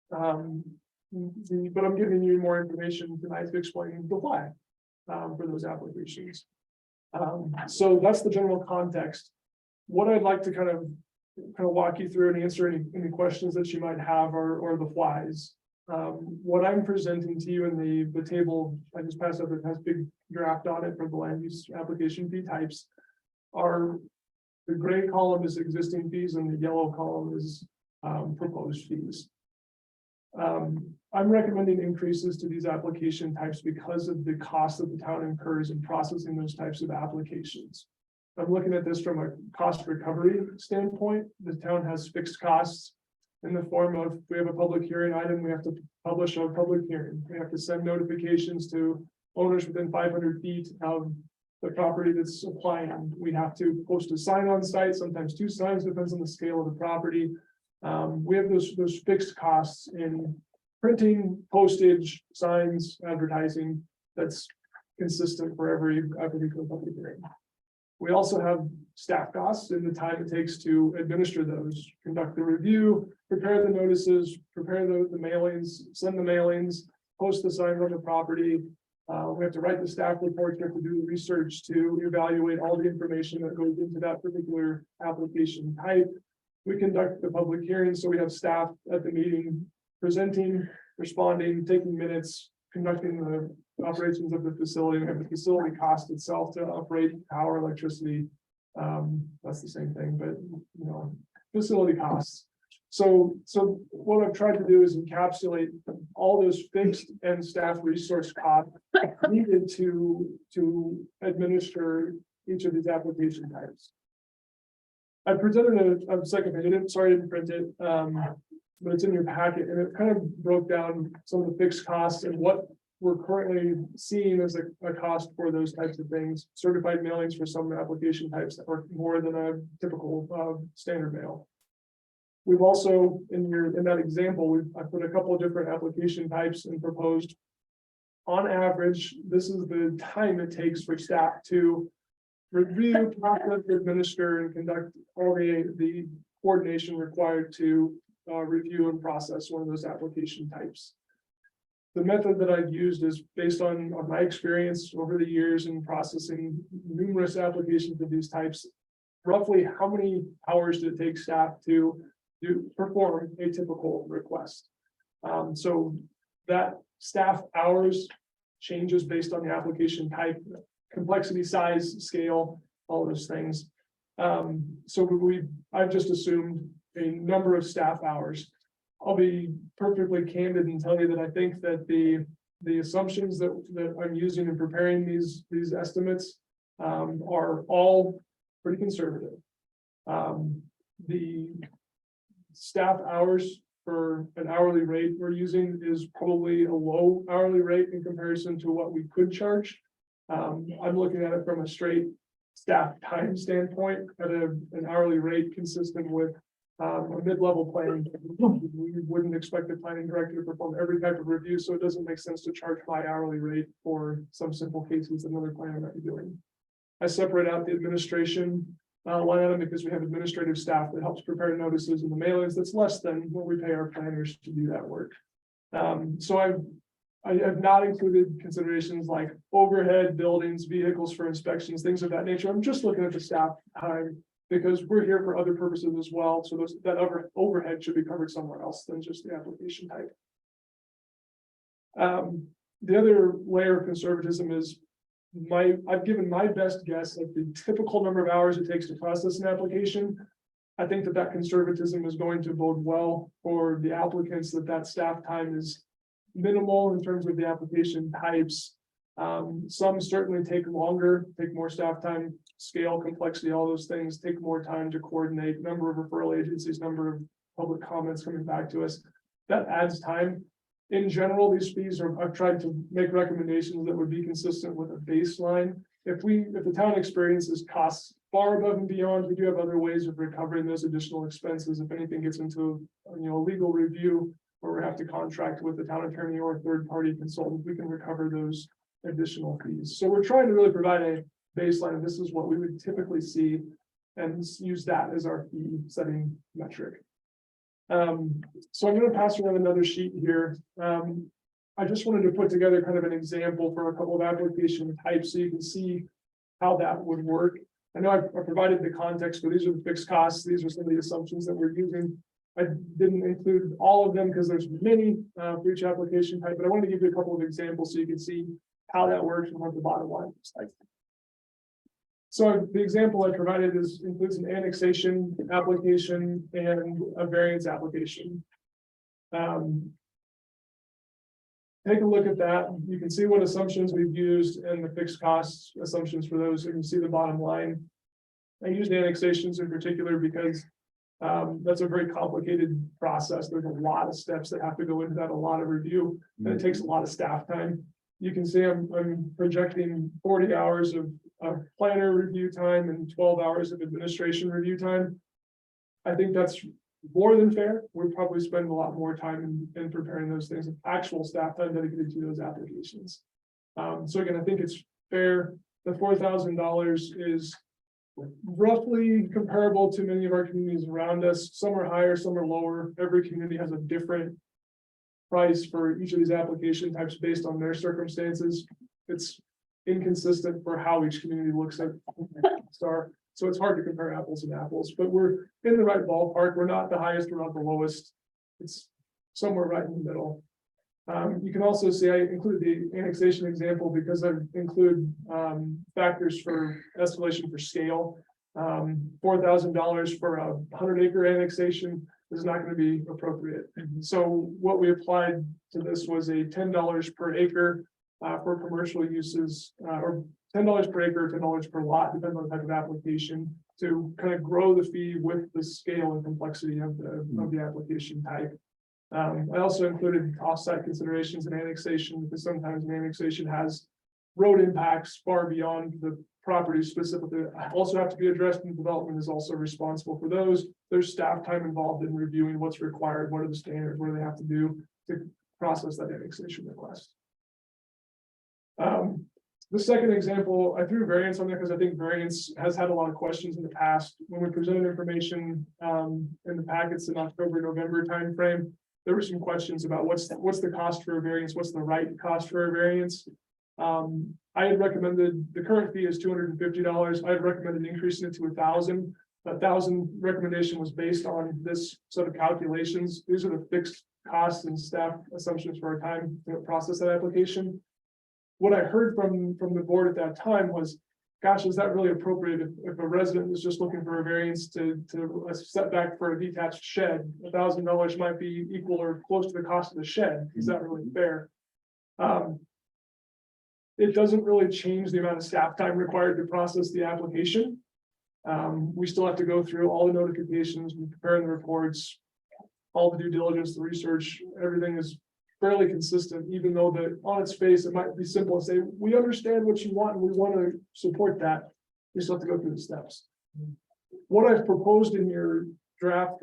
But I'm giving you more information tonight to explain the why for those applications. So that's the general context. What I'd like to kind of walk you through and answer any questions that you might have or the whys. What I'm presenting to you in the table I just passed up, it has big draft on it for the land use application fee types. Are the gray column is existing fees and the yellow column is proposed fees. I'm recommending increases to these application types because of the cost that the town incurs in processing those types of applications. I'm looking at this from a cost recovery standpoint. The town has fixed costs in the form of, we have a public hearing item, we have to publish a public hearing. We have to send notifications to owners within 500 feet of the property that's applying. We have to post a sign on site, sometimes 2 signs, depends on the scale of the property. We have those fixed costs in printing, postage, signs, advertising, that's consistent for every public hearing. We also have staff costs in the time it takes to administer those, conduct the review, prepare the notices, prepare the mailings, send the mailings, post the signs on the property. We have to write the staff reports, we have to do the research to evaluate all the information that goes into that particular application type. We conduct the public hearings, so we have staff at the meeting presenting, responding, taking minutes, conducting the operations of the facility. We have the facility cost itself to operate power, electricity. That's the same thing, but facility costs. So what I've tried to do is encapsulate all those fixed and staff resource costs needed to administer each of these application types. I presented a second page, sorry I didn't print it, but it's in your packet, and it kind of broke down some of the fixed costs and what we're currently seeing as a cost for those types of things. Certified mailings for some application types that are more than a typical standard mail. We've also, in that example, I put a couple of different application types and proposed. On average, this is the time it takes for staff to review, process, administer, and conduct all the coordination required to review and process one of those application types. The method that I've used is based on my experience over the years in processing numerous applications of these types. Roughly how many hours did it take staff to perform a typical request? So that staff hours changes based on the application type, complexity, size, scale. all those things. So I've just assumed a number of staff hours. I'll be perfectly candid and tell you that I think that the assumptions that I'm using in preparing these estimates are all pretty conservative. The staff hours for an hourly rate we're using is probably a low hourly rate in comparison to what we could charge. I'm looking at it from a straight staff time standpoint at an hourly rate consistent with a mid-level planning. We wouldn't expect the planning director to perform every type of review, so it doesn't make sense to charge my hourly rate for some simple cases that another planner might be doing. I separate out the administration line item because we have administrative staff that helps prepare notices and the mailings. That's less than what we pay our planners to do that work. So I have not included considerations like overhead, buildings, vehicles for inspections, things of that nature. I'm just looking at the staff time because we're here for other purposes as well. So that overhead should be covered somewhere else than just the application type. The other layer of conservatism is I've given my best guess at the typical number of hours it takes to process an application. I think that conservatism is going to bode well for the applicants, that staff time is minimal in terms of the application types. Some certainly take longer, take more staff time, scale, complexity, all those things take more time to coordinate, number of referral agencies, number of public comments coming back to us. That adds time. In general, these fees I've tried to make recommendations that would be consistent with a baseline. If the town experiences costs far above and beyond, we do have other ways of recovering those additional expenses. If anything gets into, a legal review where we have to contract with the town attorney or a third-party consultant, we can recover those additional fees. So we're trying to really provide a baseline, and this is what we would typically see, and use that as our fee setting metric. So I'm going to pass around another sheet here. I just wanted to put together kind of an example for a couple of application types so you can see how that would work. I know I provided the context, but these are the fixed costs. These are some of the assumptions that we're using. I didn't include all of them because there's many for each application type, but I wanted to give you a couple of examples so you can see how that works and what the bottom line looks like. So the example I provided includes an annexation application and a variance application. Take a look at that. You can see what assumptions we've used and the fixed costs assumptions for those. You can see the bottom line. I used annexations in particular because that's a very complicated process. There's a lot of steps that have to go into that, a lot of review, and it takes a lot of staff time. You can see I'm projecting 40 hours of planner review time and 12 hours of administration review time. I think that's more than fair. We'll probably spend a lot more time in preparing those things, actual staff time dedicated to those applications. So again, I think it's fair. The $4,000 is roughly comparable to many of our communities around us. Some are higher, some are lower. Every community has a different price for each of these application types based on their circumstances. It's inconsistent for how each community looks at STAR. So it's hard to compare apples and apples, but we're in the right ballpark. We're not the highest, we're not the lowest. It's somewhere right in the middle. You can also see I include the annexation example because I include factors for escalation for scale. $4,000 for a 100-acre annexation is not going to be appropriate. So what we applied to this was a $10 per acre for commercial uses, or $10 per acre, $10 per lot, depending on the type of application, to kind of grow the fee with the scale and complexity of the application type. I also included offsite considerations and annexation because sometimes an annexation has road impacts far beyond the property specifically. Also have to be addressed, and development is also responsible for those. There's staff time involved in reviewing what's required, what are the standards, what do they have to do to process that annexation request. The second example, I threw variance on there because I think variance has had a lot of questions in the past. When we presented information in the packets in October, November timeframe, there were some questions about what's the cost for a variance, what's the right cost for a variance. I had recommended the current fee is $250. I had recommended increasing it to $1,000. $1,000 recommendation was based on this set of calculations. These are the fixed costs and staff assumptions for our time to process that application. What I heard from the board at that time was gosh, is that really appropriate if a resident is just looking for a variance to a setback for a detached shed? $1,000 might be equal or close to the cost of the shed. Is that really fair? It doesn't really change the amount of staff time required to process the application. We still have to go through all the notifications, preparing the reports, all the due diligence, the research, everything is fairly consistent, even though that on its face, it might be simple and say, we understand what you want and we want to support that. We still have to go through the steps. What I've proposed in your draft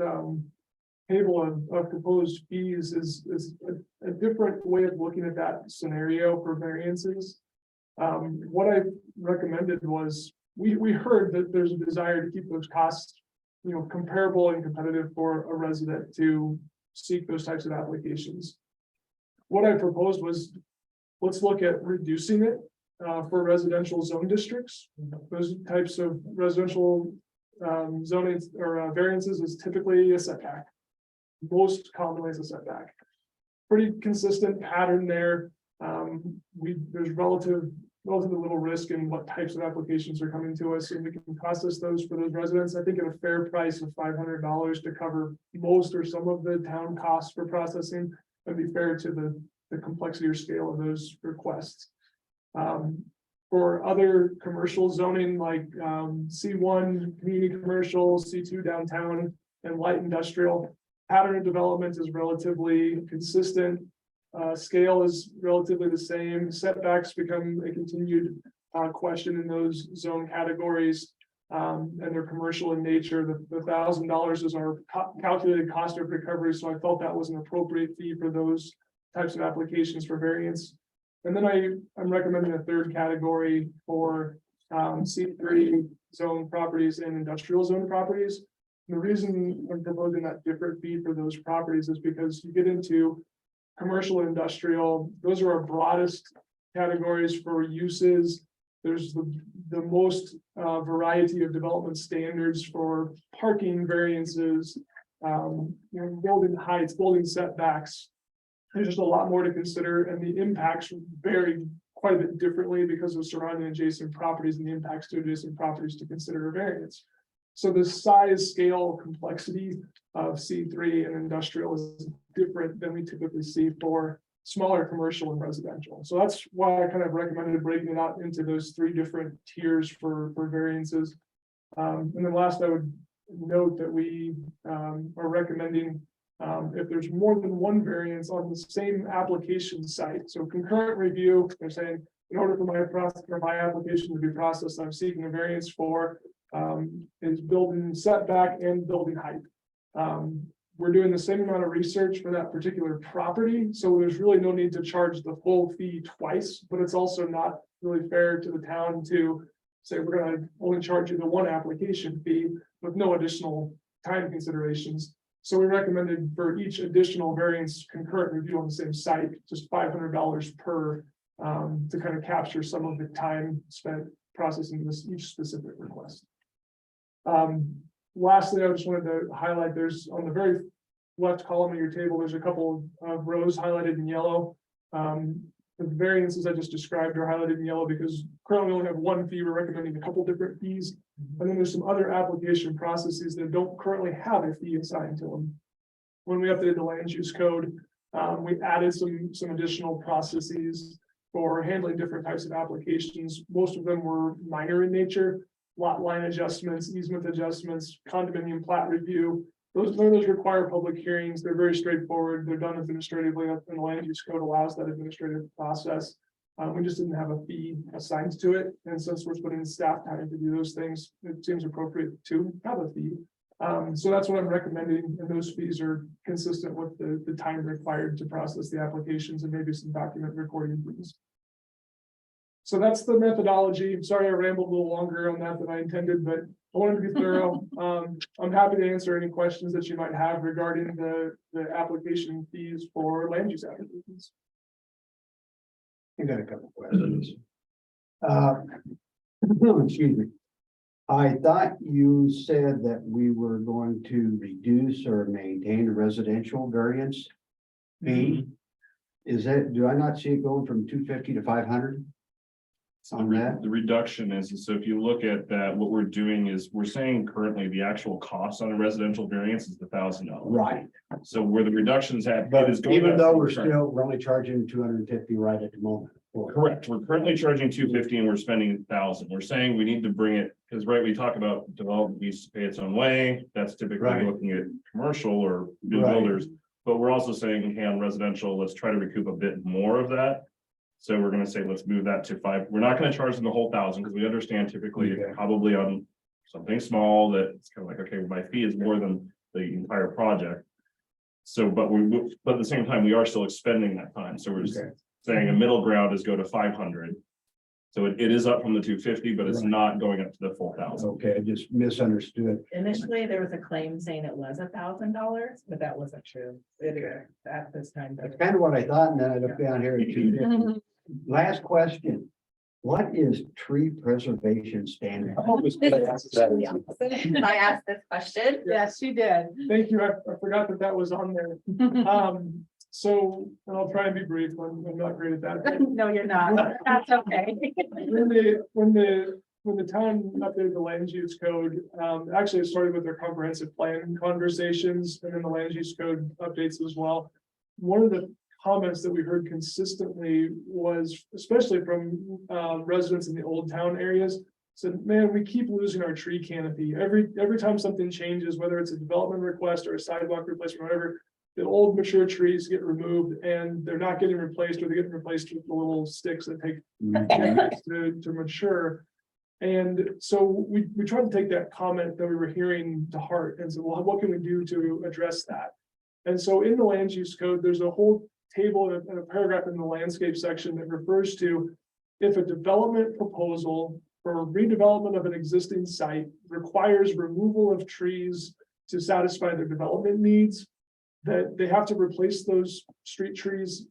table of proposed fees is a different way of looking at that scenario for variances. What I recommended was, we heard that there's a desire to keep those costs, comparable and competitive for a resident to seek those types of applications. What I proposed was, let's look at reducing it for residential zone districts. Those types of residential zoning or variances is typically a setback. Most commonly is a setback. Pretty consistent pattern there. There's relatively little risk in what types of applications are coming to us, and we can process those for those residents. I think at a fair price of $500 to cover most or some of the town costs for processing. That'd be fair to the complexity or scale of those requests. For other commercial zoning like C1 community commercial, C2 downtown, and light industrial, pattern of development is relatively consistent. Scale is relatively the same. Setbacks become a continued question in those zone categories, and they're commercial in nature. The $1,000 is our calculated cost of recovery, so I felt that was an appropriate fee for those types of applications for variance. And then I'm recommending a third category for C3 zone properties and industrial zone properties. And the reason I'm proposing that different fee for those properties is because you get into commercial and industrial, those are our broadest categories for uses. There's the most variety of development standards for parking variances, building heights, building setbacks. There's just a lot more to consider, and the impacts vary quite a bit differently because of surrounding adjacent properties and the impacts to adjacent properties to consider a variance. So the size, scale, complexity of C3 and industrial is different than we typically see for smaller commercial and residential. So that's why I kind of recommended breaking it out into those three different tiers for variances. And then last, I would note that we are recommending if there's more than one variance on the same application site. So concurrent review, they're saying, in order for my application to be processed, I'm seeking a variance for is building setback and building height. We're doing the same amount of research for that particular property, so there's really no need to charge the full fee twice, but it's also not really fair to the town to say, we're gonna only charge you the one application fee with no additional time considerations. So we recommended for each additional variance concurrent review on the same site, just $500 per, to kind of capture some of the time spent processing each specific request. Lastly, I just wanted to highlight, there's on the very left column of your table, there's a couple of rows highlighted in yellow. The variances I just described are highlighted in yellow because currently we only have one fee. We're recommending a couple different fees. And then there's some other application processes that don't currently have a fee assigned to them. When we updated the land use code, we added some additional processes for handling different types of applications. Most of them were minor in nature. Lot line adjustments, easement adjustments, condominium plat review. None of those require public hearings. They're very straightforward. They're done administratively, and the land use code allows that administrative process. We just didn't have a fee assigned to it. And since we're putting staff time to do those things, it seems appropriate to have a fee. So that's what I'm recommending. And those fees are consistent with the time required to process the applications and maybe some document recording fees. So that's the methodology. I'm sorry I rambled a little longer on that than I intended, but I wanted to be thorough. I'm happy to answer any questions that you might have regarding the application fees for land use applications. I got a couple questions. Excuse me. I thought you said that we were going to reduce or maintain a residential variance fee. Is that, do I not see it going from 250 to 500? on that? The reduction is, so if you look at that, what we're doing is, we're saying currently the actual cost on a residential variance is $1,000. Right, So where the reductions at. but it is going even up though from we're current- still, we're only charging 250 right at the moment. Correct, we're currently charging $250 and we're spending 1,000. We're saying we need to bring it, because right, we talk about development needs to pay its own way. That's typically Right. looking at commercial or new Right. builders. But we're also saying, hey, on residential, let's try to recoup a bit more of that. So we're gonna say, let's move that to 5. We're not gonna charge them the whole 1,000, because we understand typically Okay. probably on something small that it's kind of like, okay, my fee is more than the entire project. So, but at the same time, we are still expending that time. So we're just Okay. saying a middle ground is go to 500. So it is up from the 250, but it's Right. not going up to the full 1,000. Okay, I just misunderstood. Initially, there was a claim saying it was $1,000, but that wasn't true. It is at this time. That's kind of what I thought, and then I looked down here at 250. Last question. What is tree preservation standard? I asked this question. Yes, you did. Thank you. I forgot that was on there. So, and I'll try and be brief. I'm not great at that. No, you're not. That's okay. When the town updated the land use code, actually it started with their comprehensive plan conversations and then the land use code updates as well. One of the comments that we heard consistently was, especially from residents in the old town areas, said, man, we keep losing our tree canopy. Every time something changes, whether it's a development request or a sidewalk replacement, whatever, the old mature trees get removed and they're not getting replaced, or they're getting replaced with the little sticks that take to mature. And so we tried to take that comment that we were hearing to heart and said, well, what can we do to address that? And so in the land use code, there's a whole table and a paragraph in the landscape section that refers to if a development proposal for redevelopment of an existing site requires removal of trees to satisfy their development needs, that they have to replace those street trees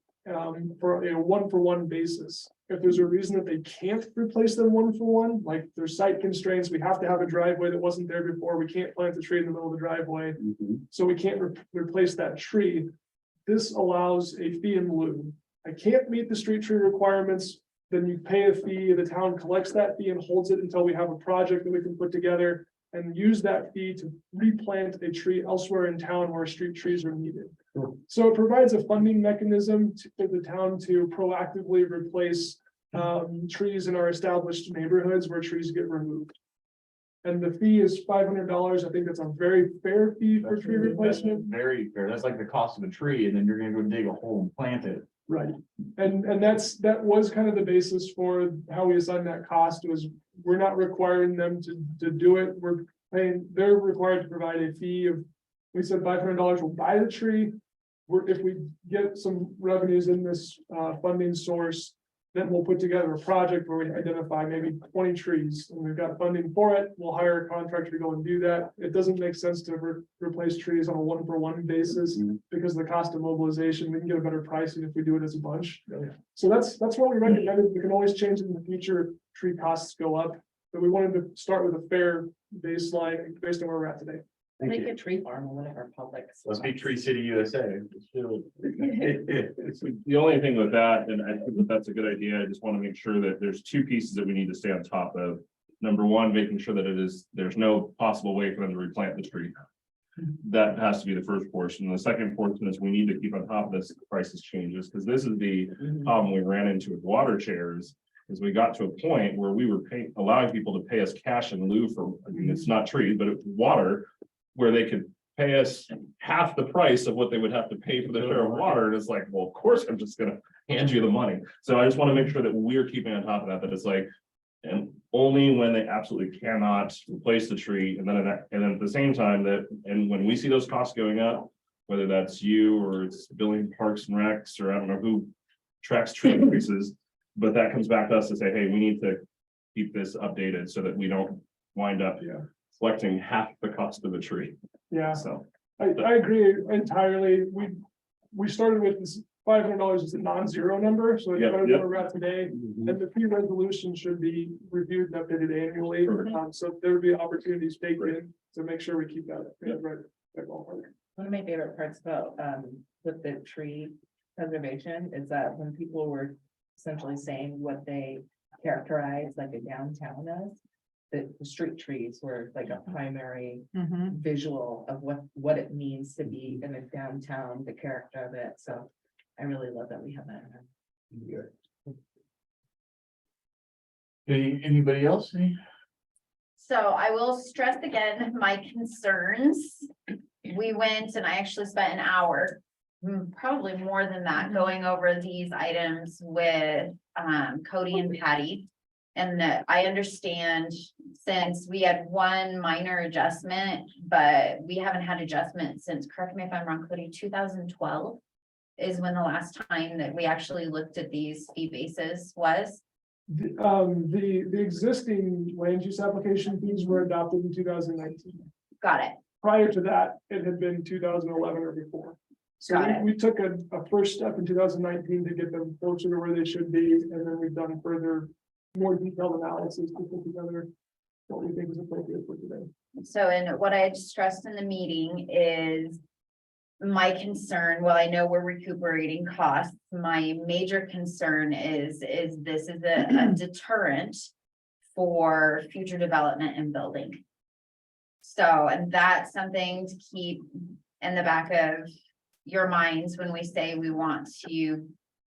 for a 1-for-1 basis. If there's a reason that they can't replace them 1-for-1, like there's site constraints, we have to have a driveway that wasn't there before, we can't plant the tree in the middle of the driveway, so we can't replace that tree. This allows a fee in lieu. I can't meet the street tree requirements, then you pay a fee, the town collects that fee and holds it until we have a project that we can put together and use that fee to replant a tree elsewhere in town where street trees are needed. So it provides a funding mechanism for the town to proactively replace trees in our established neighborhoods where trees get removed. And the fee is $500. I think that's a very fair fee for tree replacement. Very fair. That's like the cost of a tree, and then you're gonna go dig a hole and plant it. Right, and that was kind of the basis for how we assigned that cost, was we're not requiring them to do it, we're paying, they're required to provide a fee of, we said $500 will buy the tree. If we get some revenues in this funding source, then we'll put together a project where we identify maybe 20 trees, and we've got funding for it, we'll hire a contractor to go and do that. It doesn't make sense to replace trees on a 1-for-1 basis because of the cost of mobilization. We can get a better pricing if we do it as a bunch. So that's what we recommended. We can always change it in the future. Tree costs go up, but we wanted to start with a fair baseline based on where we're at today. Thank Make you. a tree farm in one of our public. Let's be Tree City USA. The only thing with that, and I think that that's a good idea, I just want to make sure that there's two pieces that we need to stay on top of. Number one, making sure that there's no possible way for them to replant the tree. That has to be the first portion. The second portion is we need to keep on top of this prices changes, because this is the problem we ran into with water chairs. Is we got to a point where we were allowing people to pay us cash in lieu for, I mean, it's not trees, but it's water, where they could pay us half the price of what they would have to pay for their share of water. And it's like, well, of course, I'm just gonna hand you the money. So I just want to make sure that we're keeping on top of that, that it's like, and only when they absolutely cannot replace the tree, and then at the same time and when we see those costs going up, whether that's you or it's billing Parks and Recs, or I don't know who tracks tree increases, but that comes back to us to say, hey, we need to keep this updated so that we don't wind up collecting half the cost of a tree. Yeah, So I agree entirely. We started with this $500 as a non-zero number, so it's Yep, better than yep. where we're at today. And the fee resolution should be reviewed and updated annually. Perfect. So there would be opportunities baked in to make sure we keep that Yep. right. ballpark. One of my favorite parts about with the tree preservation is that when people were essentially saying what they characterize like a downtown as. The street trees were like a primary Mhm. visual of what it means to be in a downtown, the character of it, so. I really love that we have that. in there. Anybody else? So I will stress again, my concerns. We went and I actually spent an hour, probably more than that, going over these items with Cody and Patty. And that I understand since we had one minor adjustment, but we haven't had adjustments since, correct me if I'm wrong, Cody, 2012 is when the last time that we actually looked at these fee bases was. The existing land use application fees were adopted in 2019. Got it. Prior to that, it had been 2011 or before. So Got it. we took a first step in 2019 to get them closer to where they should be, and then we've done further, more detailed analysis to put together what we think is appropriate for today. So, and what I had stressed in the meeting is my concern, well, I know we're recuperating costs. My major concern is this is a deterrent for future development and building. So, and that's something to keep in the back of your minds when we say we want to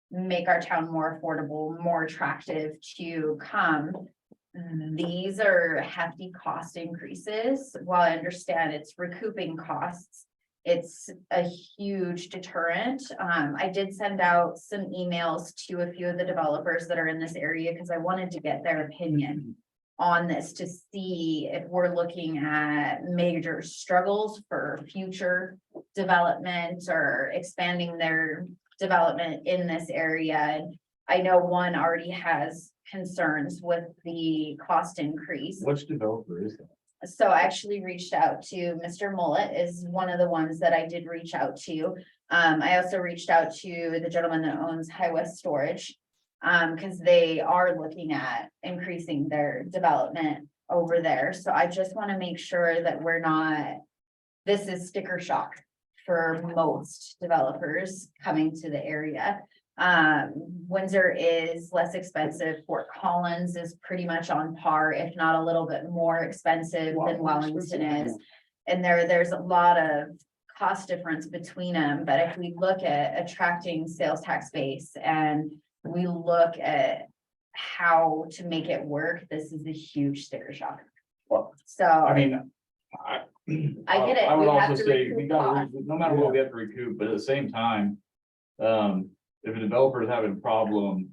make our town more affordable, more attractive to come. These are hefty cost increases. While I understand it's recouping costs, it's a huge deterrent. I did send out some emails to a few of the developers that are in this area because I wanted to get their opinion on this to see if we're looking at major struggles for future development or expanding their development in this area. And I know one already has concerns with the cost increase. Which developer is that? So I actually reached out to Mr. Mullet is one of the ones that I did reach out to. I also reached out to the gentleman that owns High West Storage. Because they are looking at increasing their development over there. So I just want to make sure that we're not, this is sticker shock for most developers coming to the area. Windsor is less expensive. Fort Collins is pretty much on par, if not a little bit more expensive than Wellington is. And there's a lot of cost difference between them. But if we look at attracting sales tax base and we look at how to make it work, this is a huge sticker shock. Well, So. I mean, I get it. I would We have also to say, recoup we gotta, costs. no matter what we have to recoup, but at the same time. If a developer is having a problem.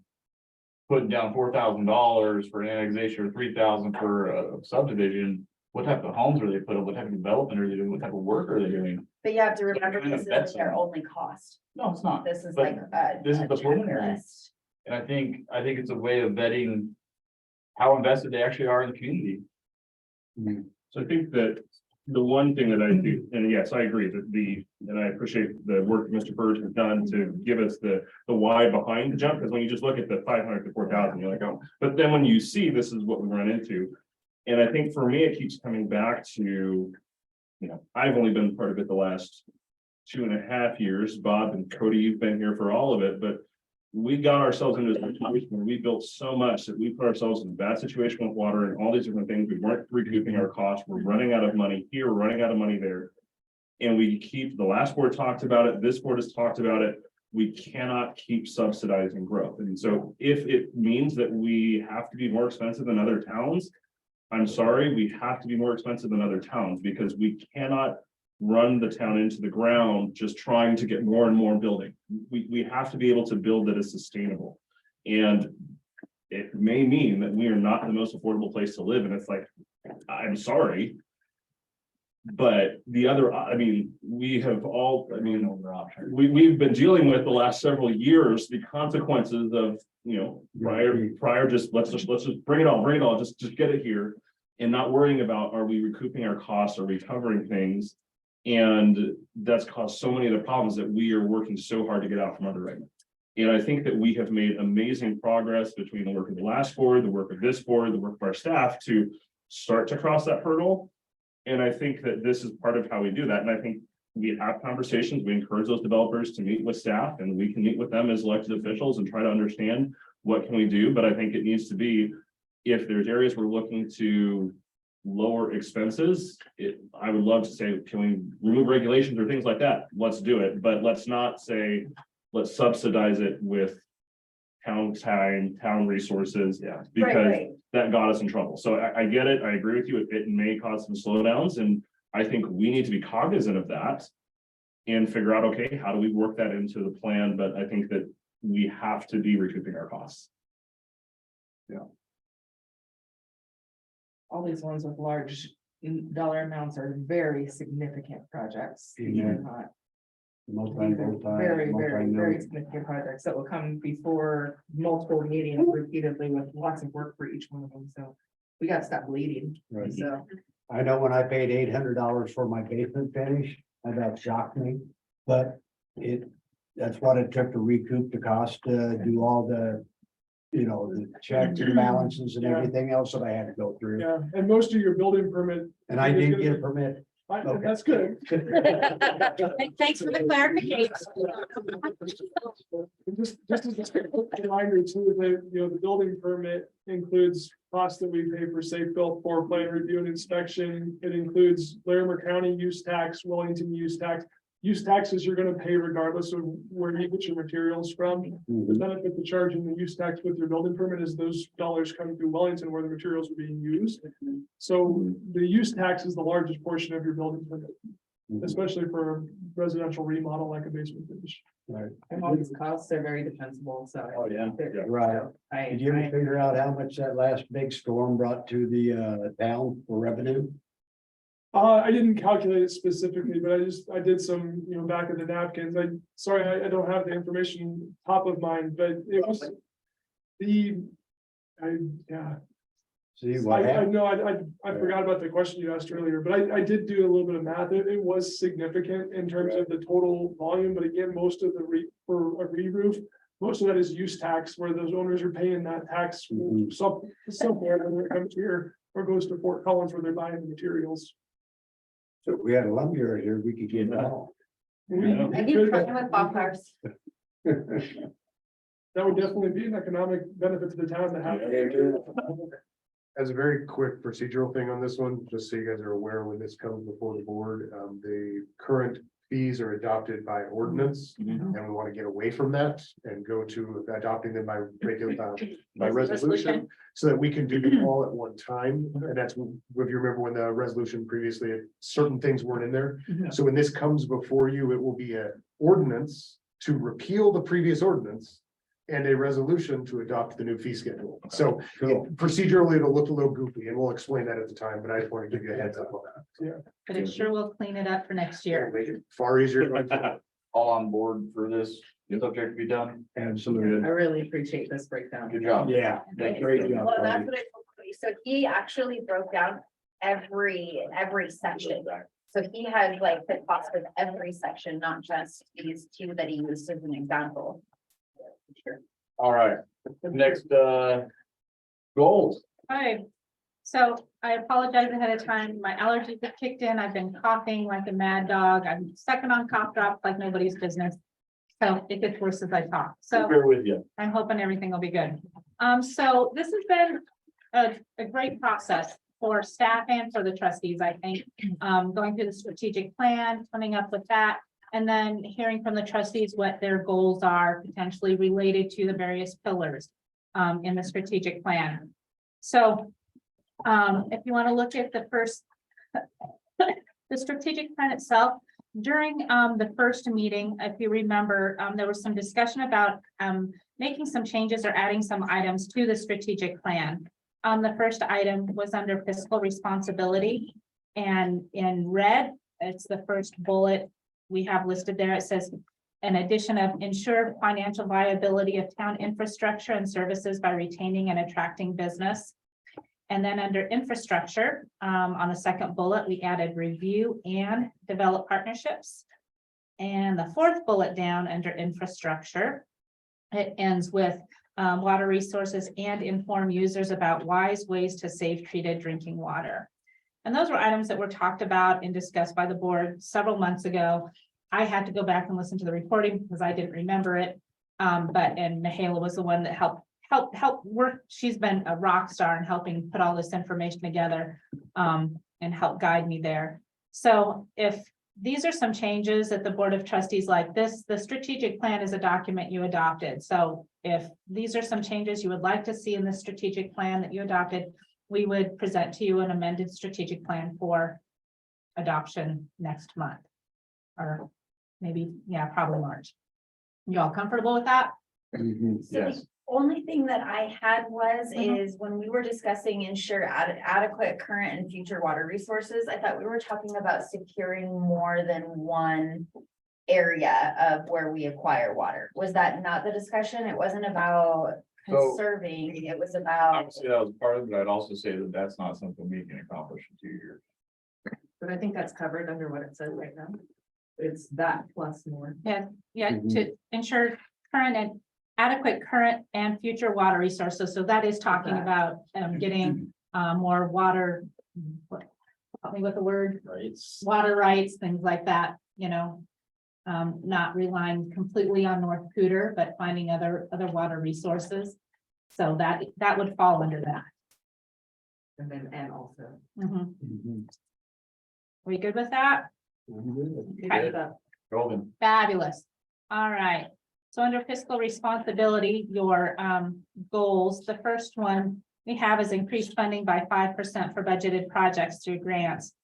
Putting down $4,000 for an annexation or 3,000 for a subdivision, what type of homes are they putting, what type of development are they doing, what type of work are they doing? But you have to remember, Kind of this bets is their on it. only cost. No, it's not. This is But like this is a the preliminary. checklist. And I think it's a way of vetting. How invested they actually are in the community. So I think that the one thing that I do, and yes, I agree that and I appreciate the work Mr. Burge has done to give us the why behind the jump, because when you just look at the 500 to 4,000, you're like, oh, but then when you see this is what we run into. And I think for me, it keeps coming back to, I've only been part of it the last 2.5 years. Bob and Cody, you've been here for all of it, but we got ourselves into a situation where we built so much that we put ourselves in a bad situation with water and all these different things. We weren't recouping our costs. We're running out of money here, we're running out of money there. And we keep, the last board talked about it, this board has talked about it. We cannot keep subsidizing growth. And so if it means that we have to be more expensive than other towns, I'm sorry, we have to be more expensive than other towns because we cannot run the town into the ground, just trying to get more and more building. We have to be able to build that is sustainable. And it may mean that we are not the most affordable place to live. And it's like, I'm sorry. But the other, we have all, we've been dealing with the last several years, the consequences of, prior, just let's just bring it all, just get it here. And not worrying about, are we recouping our costs, are we covering things? And that's caused so many of the problems that we are working so hard to get out from under right now. And I think that we have made amazing progress between the work of the last board, the work of this board, the work of our staff to start to cross that hurdle. And I think that this is part of how we do that. And I think we have conversations, we encourage those developers to meet with staff and we can meet with them as elected officials and try to understand what can we do? But I think it needs to be, if there's areas we're looking to lower expenses, I would love to say, can we remove regulations or things like that? Let's do it, but let's not say, let's subsidize it with town time, town resources. Yeah. Because right. that got us in trouble. So I get it. I agree with you. It may cause some slowdowns, and I think we need to be cognizant of that and figure out, okay, how do we work that into the plan? But I think that we have to be recouping our costs. All these ones with large dollar amounts are very significant projects. These are not- these are Very, very, very significant projects that will come before multiple meetings repeatedly with lots of work for each one of them, so we gotta stop bleeding, Right. so. I know when I paid $800 for my basement finish, that shocked me, but that's what it took to recoup the cost, to do all the, the checks and balances and everything else that I had to go through. Yeah, and most of your building permit, And I did get a permit. that's good. Thanks for the clarification. Just as a reminder too, that, the building permit includes costs that we pay for safe built floor plan review and inspection. It includes Larimer County use tax, Wellington use tax. Use taxes you're gonna pay regardless of where you get your materials from. The benefit to charging the use tax with your building permit is those dollars come through Wellington where the materials are being used. So the use tax is the largest portion of your building permit, especially for a residential remodel like a basement finish. And all these costs are very defensible, so. Oh, yeah. Right. I, Did you ever figure out how much that last big storm brought to the town for revenue? I didn't calculate it specifically, but I did some, back of the napkins. I don't have the information top of mind, but it was yeah. See what I happened? know, I forgot about the question you asked earlier, but I did do a little bit of math. It was significant in terms of the total volume, but again, most of for a re-roof, most of that is use tax, where those owners are paying that tax somewhere, whether it comes here or goes to Fort Collins where they're buying the materials. So if we had a lumberyard here, we could get it all. I do try with bonfires. That would definitely be an economic benefit to the town to have. As a very quick procedural thing on this one, just so you guys are aware, when this comes before the board, the current fees are adopted by ordinance. And we want to get away from that and go to adopting them by by resolution. So that we can do them all at one time. And that's, if you remember when the resolution previously, certain things weren't in there. So when this comes before you, it will be an ordinance to repeal the previous ordinance. And a resolution to adopt the new fee schedule. So procedurally, it'll look a little goofy and we'll explain that at the time, but I just want to give you a heads up on that. But it sure will clean it up for next year. Make it far easier. All on board for this subject to be done. Absolutely. I really appreciate this breakdown. Good job. Yeah. Great job. Well, that's what I told you. So he actually broke down every section. So he has like the cost of every section, not just these two that he used as an example. All right, next, goals. Hi. So I apologize ahead of time. My allergies have kicked in. I've been coughing like a mad dog. I'm sucking on cough drops like nobody's business. So it gets worse as I talk. So Bear with you. I'm hoping everything will be good. So this has been a great process for staff and for the trustees, I think. Going through the strategic plan, coming up with that, and then hearing from the trustees what their goals are potentially related to the various pillars in the strategic plan. So if you want to look at the first, the strategic plan itself, during the first meeting, if you remember, there was some discussion about making some changes or adding some items to the strategic plan. The first item was under fiscal responsibility, and in red, it's the first bullet we have listed there. It says an addition of ensure financial viability of town infrastructure and services by retaining and attracting business. And then under infrastructure, on the second bullet, we added review and develop partnerships. And the fourth bullet down under infrastructure, it ends with water resources and inform users about wise ways to save treated drinking water. And those were items that were talked about and discussed by the board several months ago. I had to go back and listen to the recording because I didn't remember it. And Michaela was the one that helped help work. She's been a rock star in helping put all this information together and help guide me there. So if these are some changes that the Board of Trustees like this, the strategic plan is a document you adopted. So if these are some changes you would like to see in the strategic plan that you adopted, we would present to you an amended strategic plan for adoption next month. Or maybe, yeah, probably March. You all comfortable with that? So Yes. the only thing that I had was, Mhm. is when we were discussing ensure adequate current and future water resources, I thought we were talking about securing more than one area of where we acquire water. Was that not the discussion? It wasn't about So- conserving, it was about, Obviously, that was part of it. I'd also say that that's not something we can accomplish in 2 years. But I think that's covered under what it says right now. It's that plus more. Yeah, Mhm. to ensure current and adequate current and future water resources. So that is talking about getting more water. Help me with the word, Right. water rights, things like that, you know. Not relying completely on North Cooter, but finding other water resources. So that would fall under that. And then, and also. Mhm. Mhm. We good with that? Okay. Golden. Fabulous. All right. So under fiscal responsibility, your goals, the first one we have is increased funding by 5% for budgeted projects through grants.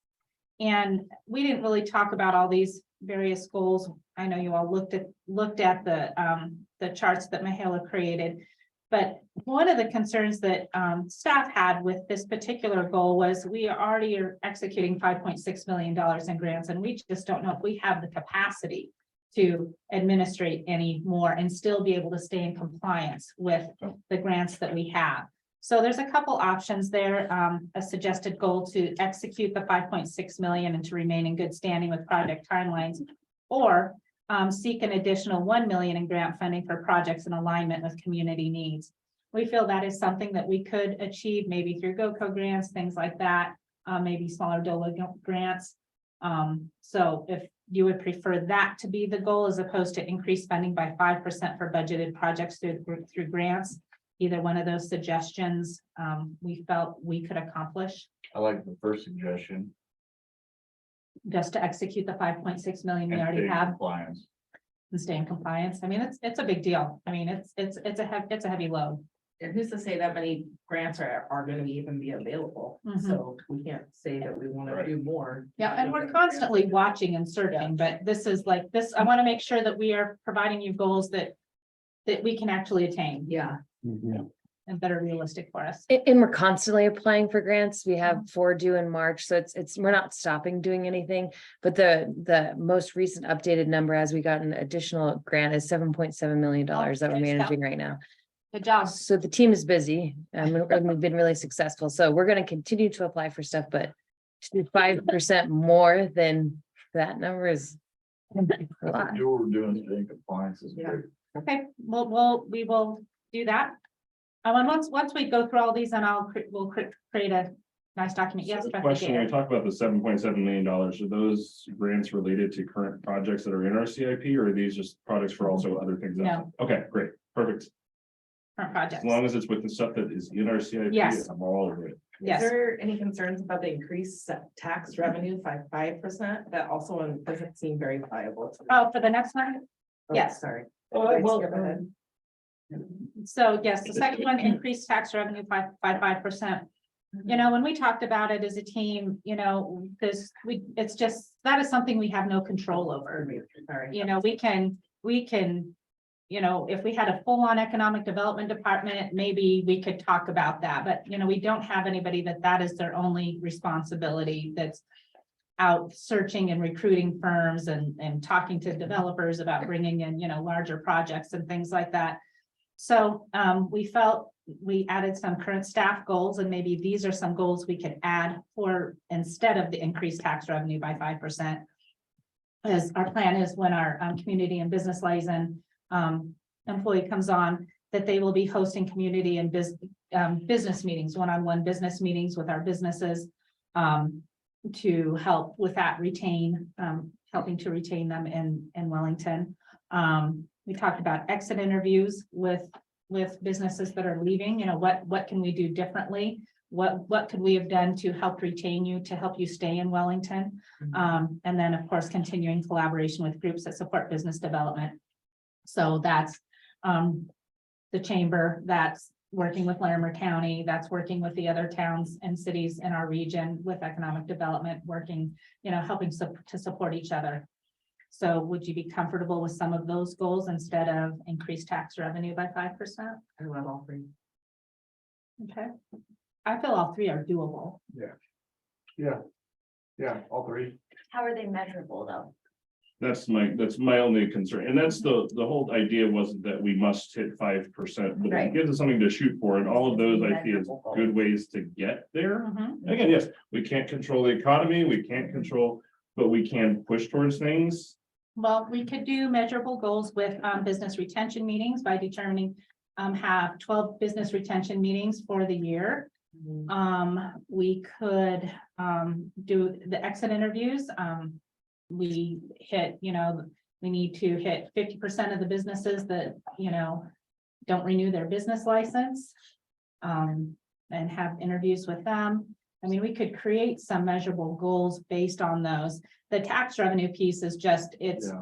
And we didn't really talk about all these various goals. I know you all looked at the charts that Mahela created. But one of the concerns that staff had with this particular goal was we already are executing $5.6 million in grants, and we just don't know if we have the capacity to administrate any more and still be able to stay in compliance with the grants that we have. So there's a couple options there. A suggested goal to execute the 5.6 million and to remain in good standing with project timelines, or seek an additional 1 million in grant funding for projects in alignment with community needs. We feel that is something that we could achieve maybe through GOCO grants, things like that, maybe smaller DOLA grants. So if you would prefer that to be the goal as opposed to increase funding by 5% for budgeted projects through grants, either one of those suggestions we felt we could accomplish I like the first suggestion. just to execute the 5.6 million we and already stay in have Compliance. and stay in compliance. I mean, it's a big deal. I mean, it's a heavy load. And who's to say that many grants are gonna even be available? Mhm. So we can't say that we wanna Right. do more. Yeah, and we're constantly watching and searching, but this is like this, I want to make sure that we are providing you goals that we can actually attain Yeah. Mhm. and that are realistic for us. And we're constantly applying for grants. We have 4 due in March, so we're not stopping doing anything. But the most recent updated number, as we got an additional grant, is $7.7 million that we're nice job. managing right now. Good job. So the team is busy and we've been really successful. So we're gonna continue to apply for stuff, but to do 5% more than that number is a lot. Do what we're doing, stay in compliance is Yeah. great. Okay, we will do that. And once we go through all these, then we'll create a nice document. Yes. Trustee Question, when we Garrett. talk about the $7.7 million, are those grants related to current projects that are in our CIP, or are these just projects for also other things? No. Okay, great, perfect. Current As projects. long as it's with the stuff that is in our CIP, Yes. I'm all over it. Yes. Is there any concerns about the increased tax revenue by 5%? That also doesn't seem very viable to me. Oh, for the next one? Oh, yes. Sorry. Well, Skip ahead. so yes, the second one, increased tax revenue by 5%. You know, when we talked about it as a team, you know, because it's just, that is something we have no control over. Sorry. You know, we can, you know, if we had a full-on economic development department, maybe we could talk about that, but you know, we don't have anybody that is their only responsibility, that's out searching and recruiting firms and talking to developers about bringing in, you know, larger projects and things like that. So we felt we added some current staff goals, and maybe these are some goals we could add for instead of the increased tax revenue by 5%. As our plan is when our community and business liaison employee comes on, that they will be hosting community and business meetings, one-on-one business meetings with our businesses to help with that helping to retain them in Wellington. We talked about exit interviews with with businesses that are leaving, what can we do differently? What could we have done to help retain you, to help you stay in Wellington? And then, of course, continuing collaboration with groups that support business development. So that's the chamber, that's working with Larimer County, that's working with the other towns and cities in our region with economic development, working, helping to support each other. So would you be comfortable with some of those goals instead of increased tax revenue by 5%? I love all three. Okay. I feel all three are doable. Yeah, all three. How are they measurable though? That's my only concern. And that's the whole idea wasn't that we must hit 5%, but Right. it gives us something to shoot for. And all of those I see as good ways to get there. Again, yes, we can't control the economy, we can't control, but we can push towards things. Well, we could do measurable goals with business retention meetings by determining, have 12 business retention meetings for the year. We could do the exit interviews. We hit, we need to hit 50% of the businesses that, don't renew their business license. And have interviews with them. I mean, we could create some measurable goals based on those. The tax revenue piece is just, it's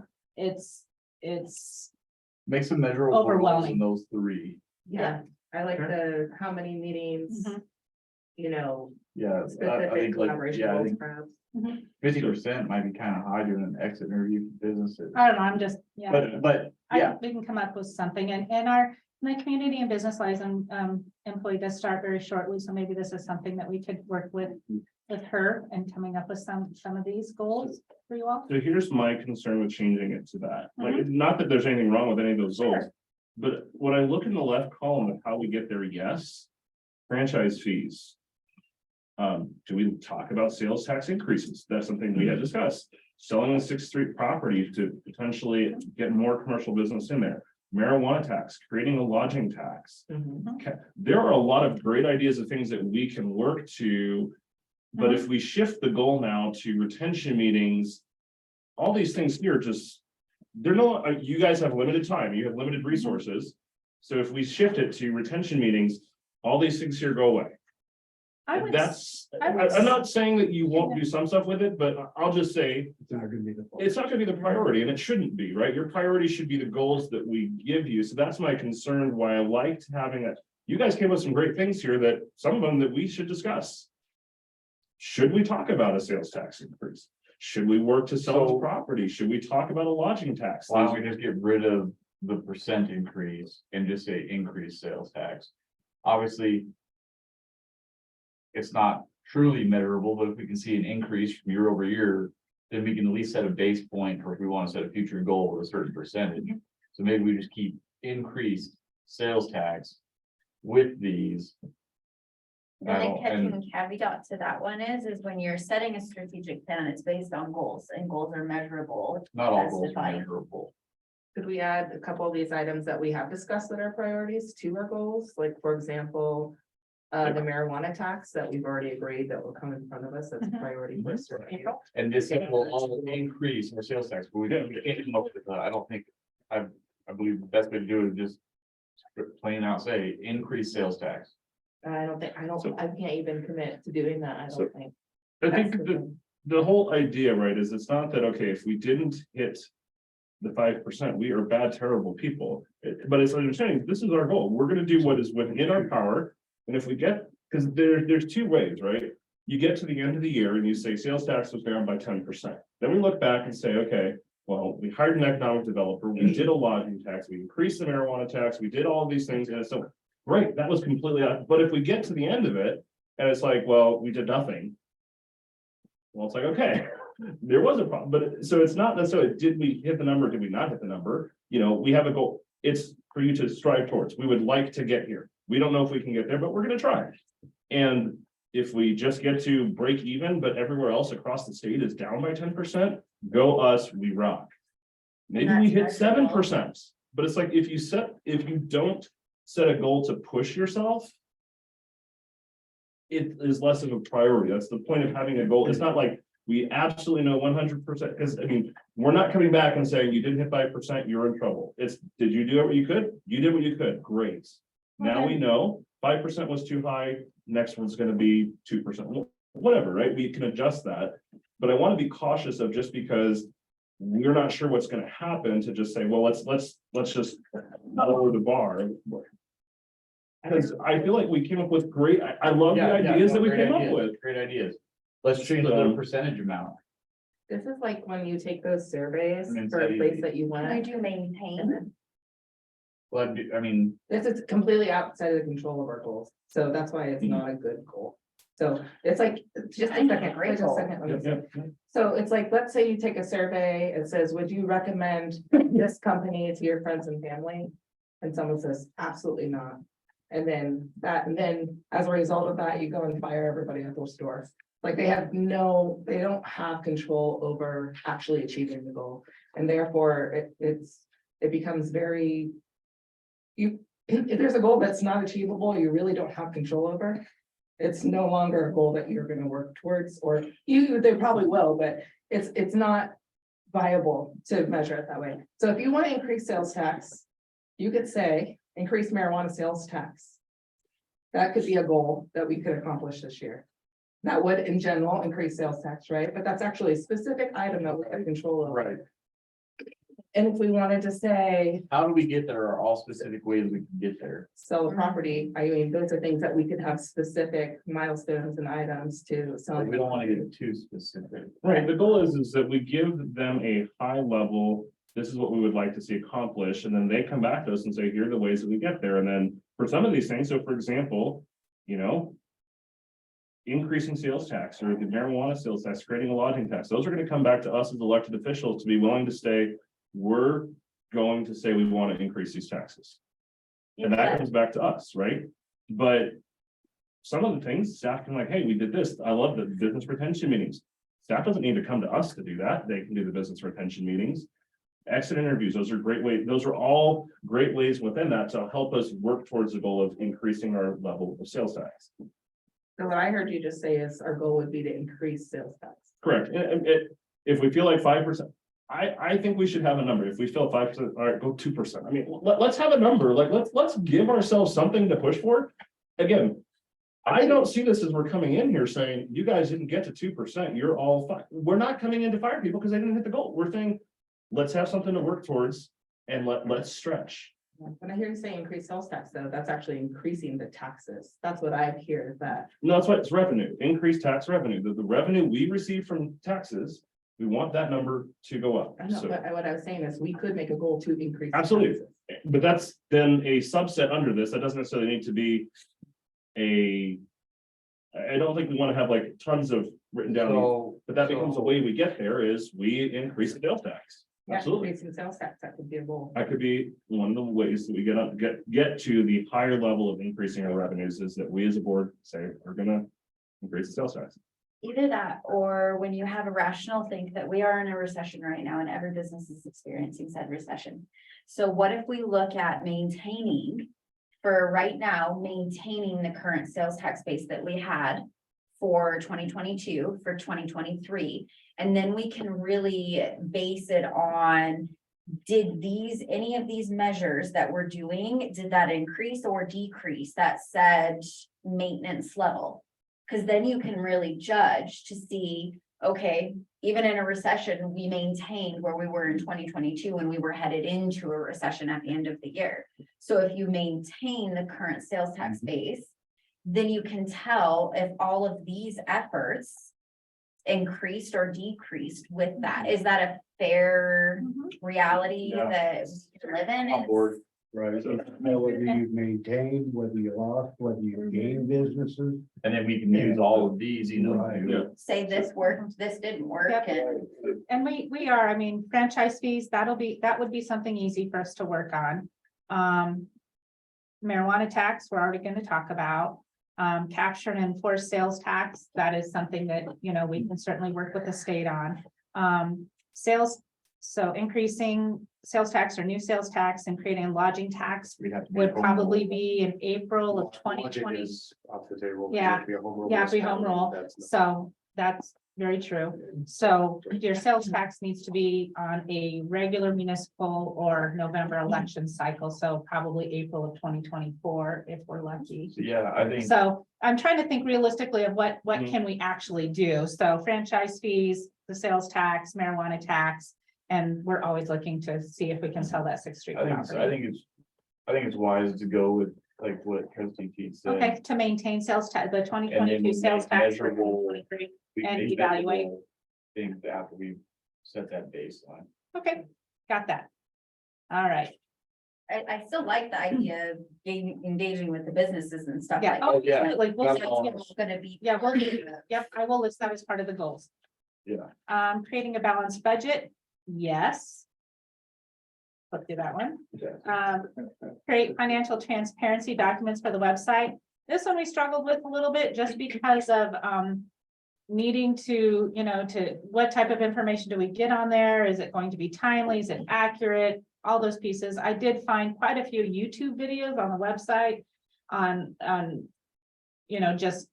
Make some measurable goals Overwhelming. in those three. Yeah, I like the how many meetings, Mhm. Yeah, I specific think like, collaboration yeah, I goals think perhaps. 50% might be kind of high doing an exit interview for businesses. I don't know, I'm just, But yeah, we can come up with something and my community and business license employee does start very shortly, so maybe this is something that we could work with her and coming up with some of these goals for you all. So here's my concern with changing it to that. Like, not that there's anything wrong with any of those goals. Sure. But when I look in the left column of how we get there, yes, franchise fees. Do we talk about sales tax increases? That's something we had discussed. Selling the 6th Street property to potentially get more commercial business in there. Marijuana tax, creating a lodging tax. Okay, there are a lot of great ideas of things that we can work to. But if we shift the goal now to retention meetings, all these things here just, they're no, you guys have limited time, you have limited resources. So if we shift it to retention meetings, all these things here go away. I would, I'm not saying that you won't do some stuff with it, but I'll just say, It's not gonna be the. it's not gonna be the priority, and it shouldn't be, right? Your priority should be the goals that we give you. So that's my concern, why I liked having it. You guys came up with some great things here that some of them that we should discuss. Should we talk about a sales tax increase? Should we work to sell the property? Should we talk about a lodging tax? why don't we just get rid of the percent increase and just say increase sales tax? Obviously. It's not truly measurable, but if we can see an increase from year over year, then we can at least set a base point, or if we want to set a future goal of a certain percentage. So maybe we just keep increased sales tax with these. The only catching caveat to that one is when you're setting a strategic plan, it's based on goals and goals are measurable. Not all as goals are defined. measurable. Could we add a couple of these items that we have discussed that are priorities to our goals? Like, for example, the marijuana tax that we've already agreed that will come in front of us as a priority for us. And this will all increase our sales tax, but we can't come up with, I don't think, I believe the best way to do it is just plain out say, increase sales tax. I can't even commit to doing that, I So- don't think. I think That's the the whole idea, right, is it's not that, okay, if we didn't hit the 5%, we are bad, terrible people. But it's understanding, this is our goal. We're gonna do what is within our power. And if we get, because there's two ways, right? You get to the end of the year and you say sales tax was down by 10%. Then we look back and say, okay, well, we hired an economic developer, we did a lodging tax, we increased the marijuana tax, we did all of these things, and so, great, that was completely, but if we get to the end of it, and it's like, well, we did nothing. Well, it's like, okay, there was a problem, but so it's not necessarily, did we hit the number, did we not hit the number? We have a goal, it's for you to strive towards, we would like to get here. We don't know if we can get there, but we're gonna try. And if we just get to break even, but everywhere else across the state is down by 10%, go us, we rock. Maybe we hit 7%, but it's like, if you don't set a goal to push yourself, it is less of a priority. That's the point of having a goal. It's not like We absolutely know 100%, because I mean, we're not coming back and saying you didn't hit 5%, you're in trouble. It's, did you do what you could? You did what you could, great. Now we know 5% was too high, next one's gonna be 2%, whatever, right? We can adjust that. But I want to be cautious of just because we're not sure what's gonna happen to just say, well, let's just lower the bar. Because I feel like we came up with great, I love the ideas that we came up with. Great ideas. Let's change the little percentage amount. This is like when you take those surveys I mean, for a so place that you Can I want. do maintain? Well, I mean, This is completely outside of the control of our goals, so that's why it's not a good goal. So it's like, just a I think second, a great just a goal. second. let me Yeah, see. So it's like, let's say you take a survey, it says, would you recommend this company to your friends and family? And someone says, absolutely not. And then as a result of that, you go and fire everybody at those stores. Like they don't have control over actually achieving the goal. And therefore, it becomes very. If there's a goal that's not achievable, you really don't have control over. It's no longer a goal that you're gonna work towards, or they probably will, but it's not viable to measure it that way. So if you want to increase sales tax, you could say, increase marijuana sales tax. That could be a goal that we could accomplish this year. That would, in general, increase sales tax, right? But that's actually a specific item that we have control over. right, And if we wanted to say, how do we get there are all specific ways we can get there. sell a property, I mean, those are things that we could have specific milestones and items to sell. But we don't want to get too specific. Right, the goal is that we give them a high level, this is what we would like to see accomplished, and then they come back to us and say, here are the ways that we get there, and then for some of these things, so for example, increasing sales tax or the marijuana sales tax, creating a lodging tax, those are gonna come back to us as elected officials to be willing to say, we're going to say we want to increase these taxes. And that comes back to us, right? But some of the things, staff can like, hey, we did this. I love the business retention meetings. Staff doesn't need to come to us to do that. They can do the business retention meetings. Exit interviews, those are great ways. Those are all great ways within that to help us work towards the goal of increasing our level of sales tax. So what I heard you just say is our goal would be to increase sales tax. Correct. If we feel like 5%, I think we should have a number. If we feel 5%, all right, go 2%. I mean, let's have a number. Like, let's give ourselves something to push for. Again, I don't see this as we're coming in here saying, you guys didn't get to 2%, you're all fine. We're not coming in to fire people because they didn't hit the goal. We're saying, let's have something to work towards and let's stretch. When I hear you say increase sales tax, though, that's actually increasing the taxes. That's what I hear is that. No, that's what it's revenue, increased tax revenue. The revenue we receive from taxes, we want that number to go up. I know, So, but what I was saying is we could make a goal to increase. the Absolutely. taxes. but that's then a subset under this. That doesn't necessarily need to be I don't think we want to have like tons of written down, So, but that becomes a way we get there is we increase the sales tax. Yeah, Absolutely. increasing sales tax, that could be a goal. That could be one of the ways that we get to the higher level of increasing our revenues is that we as a board say, we're gonna increase the sales tax. Either that, or when you have a rational think that we are in a recession right now and every business is experiencing said recession. So what if we look at maintaining, for right now, maintaining the current sales tax base that we had for 2022, for 2023, and then we can really base it on, did any of these measures that we're doing, did that increase or decrease that said maintenance level? Because then you can really judge to see, okay, even in a recession, we maintained where we were in 2022 when we were headed into a recession at the end of the year. So if you maintain the current sales tax base, then you can tell if all of these efforts increased or decreased with that. Is that a fair reality Yeah. that we live in? on board. Right, whether you maintain, whether you lost, whether you gain businesses. And then we can use all of these, Right. to- Say this worked, this didn't work, Yep. and And we are, I mean, franchise fees, that would be something easy for us to work on. Marijuana tax, we're already gonna talk about. Capture and enforce sales tax, that is something that, we can certainly work with the state on. Sales, so increasing sales tax or new sales tax and creating a lodging tax We have to would probably be in April of Budget 2020. is off the table. Yeah. It'd be a home rule. Yeah, be home rule. So that's very true. So your sales tax needs to be on a regular municipal or November election cycle, so probably April of 2024, if we're lucky. So, yeah, I think, So I'm trying to think realistically of what can we actually do? So franchise fees, the sales tax, marijuana tax, and we're always looking to see if we can sell that Sixth Street I property. think it's wise to go with like what Trustee Keith said. Okay, to maintain sales tax, the twenty And then twenty-two we'll sales make tax. for measurable- 2023. We And make evaluate. measurable Things after we set that baseline. Okay, got that. All right, I still like the idea of engaging with the businesses and stuff yeah, like. oh, yeah. absolutely. We'll- Not all. It's gonna be. Yeah, we'll do that. Yep, I will list that as part of the goals. Yeah. Creating a balanced budget, yes. Let's do that one. Create financial transparency documents for the website. This one we struggled with a little bit just because of, needing to, to what type of information do we get on there? Is it going to be timely? Is it accurate? All those pieces. I did find quite a few YouTube videos on the website on, just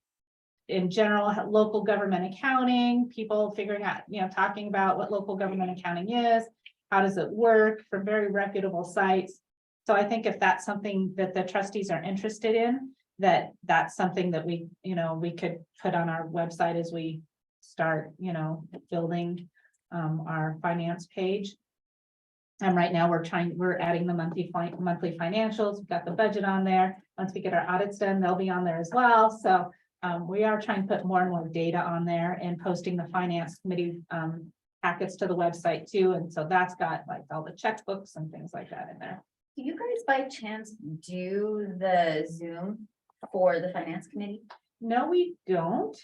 in general, local government accounting, people figuring out, talking about what local government accounting is, how does it work, from very reputable sites. So I think if that's something that the trustees are interested in, that's something that we, we could put on our website as we start, building our finance page. And right now we're adding the monthly financials. We've got the budget on there. Once we get our audits done, they'll be on there as well. So we are trying to put more and more data on there and posting the finance committee packets to the website too. And so that's got like all the checkbooks and things like that in there. Do you guys by chance do the Zoom for the finance committee? No, we don't.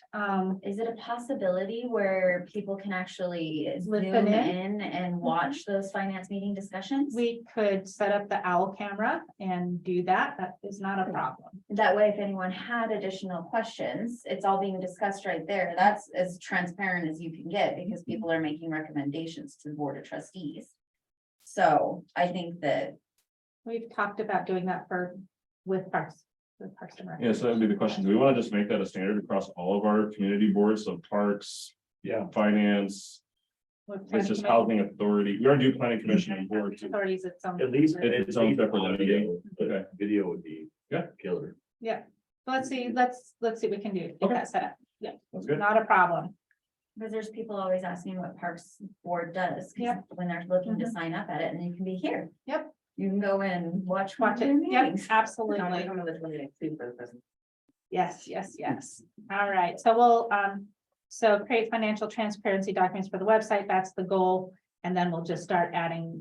Is it a possibility where people can actually zoom Listen in? in and watch those finance meeting discussions? We could set up the owl camera and do that. That is not a problem. That way, if anyone had additional questions, it's all being discussed right there. That's as transparent as you can get because people are making recommendations to the Board of Trustees. So I think that We've talked about doing that with Parks and Rec. Yeah, so that would be the question. Do we want to just make that a standard across all of our community boards, so parks, Yeah. With finance, it's just housing authority, we already do planning commission and board too. authorities, it's At least. It's on separate Video, Okay. video would be. Yeah. Killer. Yeah, let's see what we can do. Get Okay. that set up. Yeah, That's good. not a problem. because there's people always asking what Parks Board does. 'Cause Yep. when they're looking to Mhm. sign up at it, and you can be here. Yep. You can go in and watch Watch their it. Yep, meetings. absolutely. Yes. All right, so we'll, so create financial transparency documents for the website. That's the goal. And then we'll just start adding,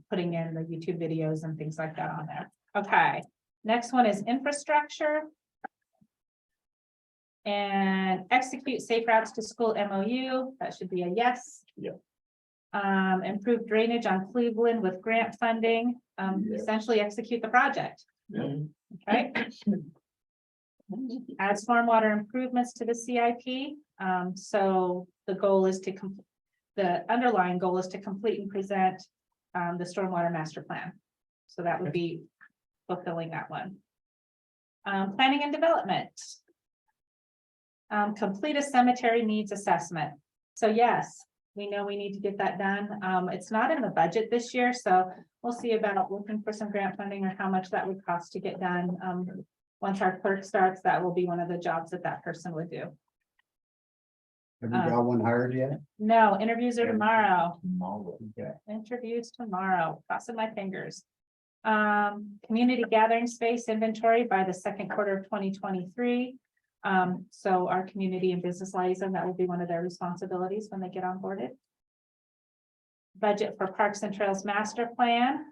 putting in the YouTube videos and things like that on there. Okay, next one is infrastructure. And execute safe routes to school MOU. That should be a yes. Yeah. Improve drainage on Cleveland with grant funding, Yeah. essentially execute the project. Yeah. Okay. Add stormwater improvements to the CIP. So the goal is the underlying goal is to complete and present the stormwater master plan. So that would be fulfilling that one. Planning and development. Complete a cemetery needs assessment. So yes, we know we need to get that done. It's not in the budget this year, so we'll see about looking for some grant funding or how much that would cost to get done. Once our clerk starts, that will be one of the jobs that person would do. Have you got one hired yet? No, interviews are tomorrow. Okay. Interviews tomorrow, crossing my fingers. Community gathering space inventory by the second quarter of 2023. So our community and business liaison, that will be one of their responsibilities when they get onboarded. Budget for Parks and Trails Master Plan.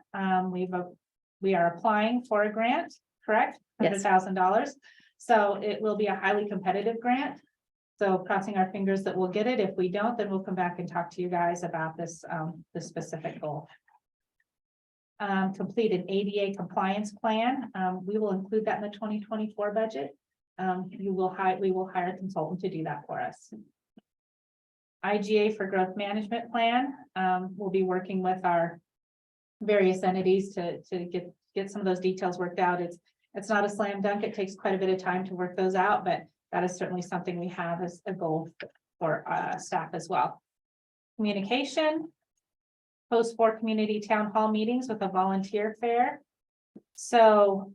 We are applying for a grant, correct? Yes. $100,000. So it will be a highly competitive grant. So crossing our fingers that we'll get it. If we don't, then we'll come back and talk to you guys about this, the specific goal. Complete an ADA compliance plan. We will include that in the 2024 budget. We will hire a consultant to do that for us. IGA for growth management plan. We'll be working with our various entities to get some of those details worked out. It's not a slam dunk. It takes quite a bit of time to work those out, but that is certainly something we have as a goal for staff as well. Communication. Host 4 community town hall meetings with a volunteer fair. So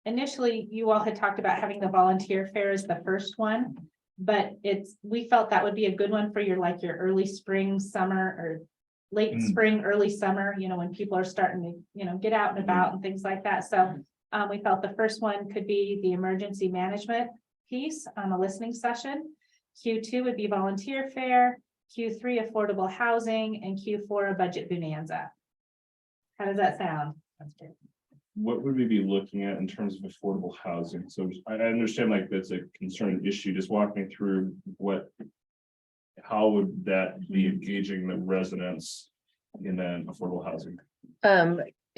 initially, you all had talked about having the volunteer fair as the first one. But we felt that would be a good one for your early spring, summer, or late spring, early summer, when people are starting to, get out and about and things like that. So we felt the first one could be the emergency management piece on a listening session. Q2 would be volunteer fair, Q3 affordable housing, and Q4 a budget bonanza. How does that sound? What would we be looking at in terms of affordable housing? So I understand that's a concerned issue. Just walk me through how would that be engaging the residents in then affordable housing?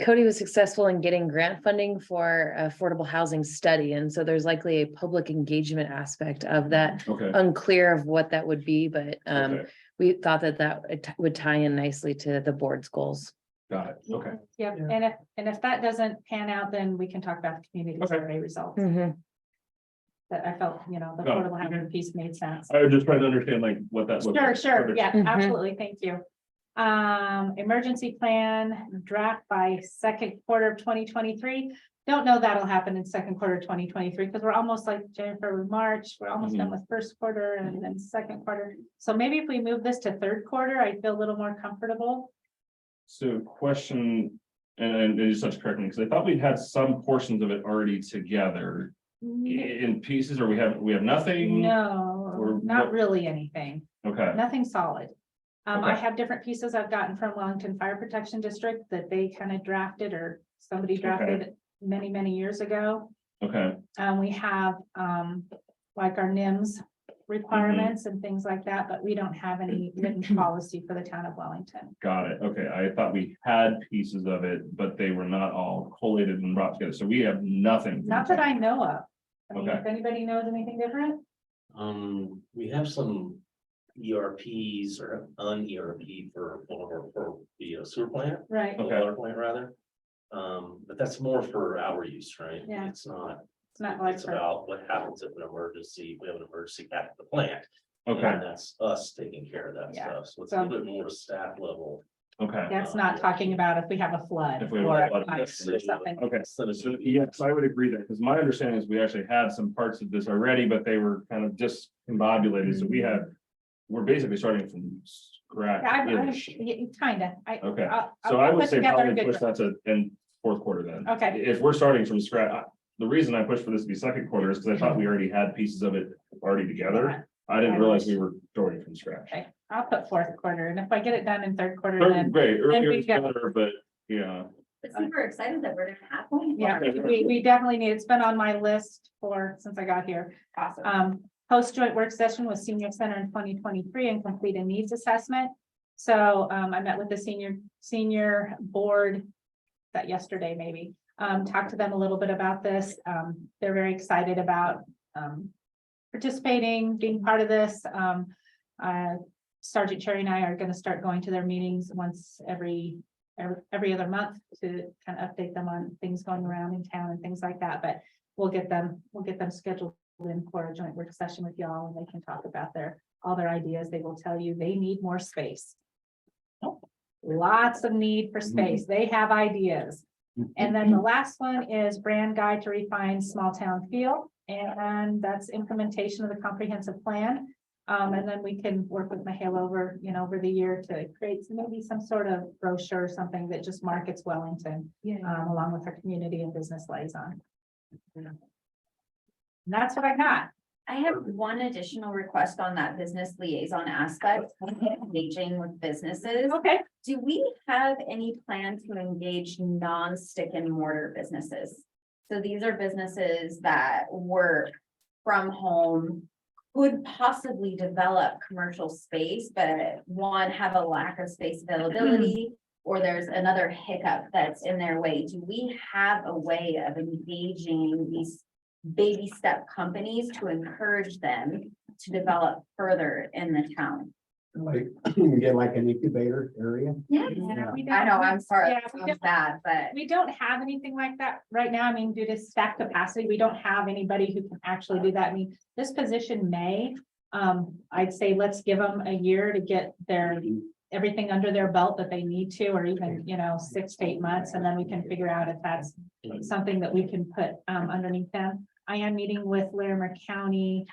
Cody was successful in getting grant funding for affordable housing study, and so there's likely a public engagement aspect of that. Okay, Unclear of what that would be, but okay, we thought that would tie in nicely to the board's goals. got it. Okay, Yep, Yeah. and if that doesn't pan out, then we can talk about the community Okay. survey results. Mhm. That I felt, the Got it. affordable housing piece made sense. I was just trying to understand what that looks. Sure, yeah, Mhm. absolutely, thank you. Emergency plan draft by second quarter of 2023. Don't know that'll happen in second quarter 2023, because we're almost like Jennifer, March, we're almost done with first quarter and then second quarter. So maybe if we move this to third quarter, I feel a little more comfortable. So question, and you just have to correct me, because I thought we had some portions of it already together in pieces, or we have nothing? No, Or not what- really anything. Okay, Nothing solid. I Okay. have different pieces I've gotten from Wellington Fire Protection District that they kind of drafted, or somebody drafted many, many years ago. okay, We have, like our NIMS requirements and things like that, but we don't have any written policy for the town of Wellington. got it. Okay, I thought we had pieces of it, but they were not all collated and brought together, so we have nothing. Not that I know of. I mean, Okay. if anybody knows anything different, We have some ERPs or un-ERP for the sewer plant, right? Okay. water plant rather. But that's more for our use, right? Yeah. It's not, It's not like, it's about what happens if an emergency, we have an emergency back at the plant. Okay, And that's us taking care of that Yeah. stuff. So it's a little bit more staff level. okay. that's not talking about if we have a flood If we have a or flood, a ice or something. Okay, Instead of so yes, I would agree there, because my understanding is we actually had some parts of this already, but they were kind of discombobulated, so we're basically starting from scratch. Kinda. Okay, I'll so I put would say together a probably good push that to in fourth quarter then. Okay. If we're starting from scratch, the reason I pushed for this to be second quarter is because I thought we already had pieces of it already together. I didn't realize we were starting from scratch. Okay, I'll put fourth quarter, and if I get it done in third quarter, Third- then, Great, earlier we is go. better, but yeah, But super excited that we're gonna have one. yeah, we definitely need, it's been on my list since I got here. Awesome. Host joint work session with senior center in 2023 and complete a needs assessment. So, I met with the senior board that yesterday maybe, talked to them a little bit about this. They're very excited about, participating, being part of this. Sergeant Cherry and I are gonna start going to their meetings once every other month to kind of update them on things going around in town and things like that, but we'll get them scheduled in for a joint work session with y'all, and they can talk about all their ideas. They will tell you they need more space. Lots of need for space. They have ideas. And then the last one is brand guide to refine small town feel, and that's implementation of the comprehensive plan. And then we can work with Mahalo over the year to create maybe some sort of brochure or something that just markets Wellington, along with our community and business liaison. And that's what I got. I have one additional request on that business liaison aspect, engaging with businesses. Okay. Do we have any plan to engage non-stick and mortar businesses? So these are businesses that work from home, could possibly develop commercial space, but one, have a lack of space availability, or there's another hiccup that's in their way. Do we have a way of engaging these baby step companies to encourage them to develop further in the town? Like, you get like an incubator area. Yeah, we I know, don't- I'm sorry, yeah, it we sounds don't- bad, but We don't have anything like that right now. I mean, due to staff capacity, we don't have anybody who can actually do that. I mean, this position may, I'd say let's give them a year to get everything under their belt that they need to, or even, 6 to 8 months, and then we can figure out if that's something that we can put underneath them. I am meeting with Larimer County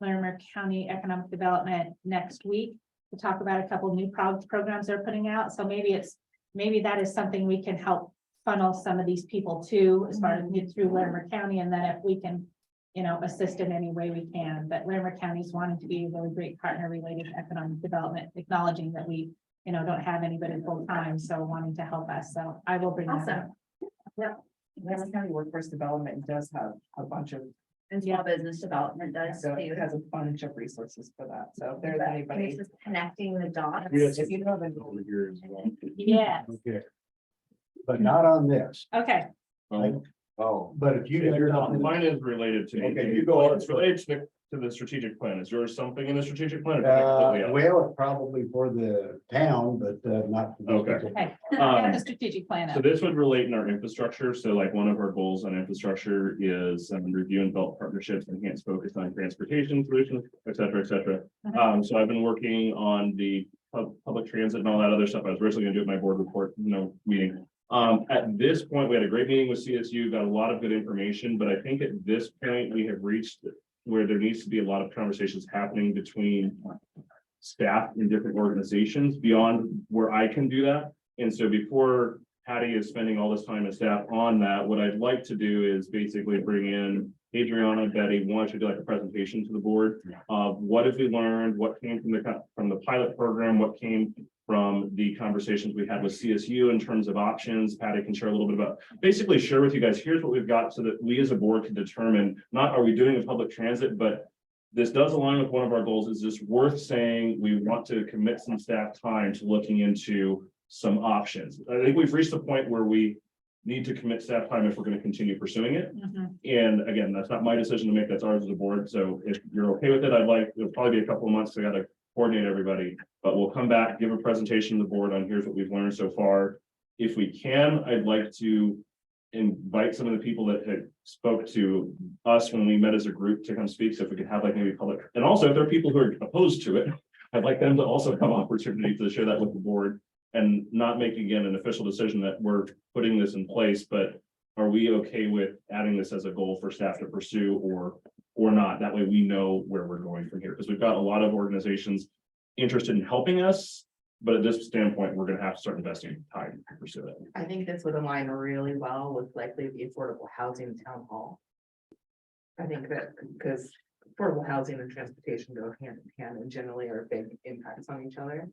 Economic Development next week to talk about a couple new programs they're putting out. So maybe that is something we can help funnel some of these people to, as far as get through Larimer County, and then if we can, assist in any way we can. But Larimer County's wanting to be a really great partner related to economic development, acknowledging that we, don't have anybody full time, so wanting to help us. So I will bring that up. Larimer County Workforce Development does have a bunch of, And small business development does so too. it has a bunch of resources for that. So if there's But anybody, it's just connecting the dots. if you know them. Yes, Okay. But not on this, okay. Oh. but if you. Mine is related to. Okay, you go. It's related to the strategic plan. Is yours something in the strategic plan? or completely out? Well, it's probably for the town, but not. Okay. Okay. Um, The strategic plan. So this would relate in our infrastructure. So like one of our goals on infrastructure is review and develop partnerships, enhance focus on transportation solutions, et cetera, et cetera. Mhm. So I've been working on the public transit and all that other stuff. I was originally gonna do it in my board report, meeting. At this point, we had a great meeting with CSU, got a lot of good information, but I think at this point, we have reached where there needs to be a lot of conversations happening between staff in different organizations beyond where I can do that. And so before Patty is spending all this time as staff on that, what I'd like to do is basically bring in Adriana, Betty, want to do like a presentation to the board of what have we learned, what came from the pilot program, what came from the conversations we had with CSU in terms of options. Patty can share a little bit about, basically share with you guys, here's what we've got so that we as a board can determine, not are we doing a public transit, but this does align with one of our goals. Is this worth saying we want to commit some staff time to looking into some options? I think we've reached the point where we need to commit staff time if we're going to continue pursuing it. Mhm. And again, that's not my decision to make, that's ours as a board. So if you're okay with it, it'll probably be a couple of months. I got to coordinate everybody, but we'll come back, give a presentation to the board on here's what we've learned so far. If we can, I'd like to invite some of the people that had spoke to us when we met as a group to come speak. So if we could have like maybe public, and also if there are people who are opposed to it, I'd like them to also have opportunity to share that with the board and not make again an official decision that we're putting this in place, but are we okay with adding this as a goal for staff to pursue or not? That way we know where we're going from here, because we've got a lot of organizations interested in helping us, but at this standpoint, we're going to have to start investing time to pursue it. I think this would align really well with likely the affordable housing town hall. I think that because affordable housing and transportation go hand in hand and generally are big impacts on each other.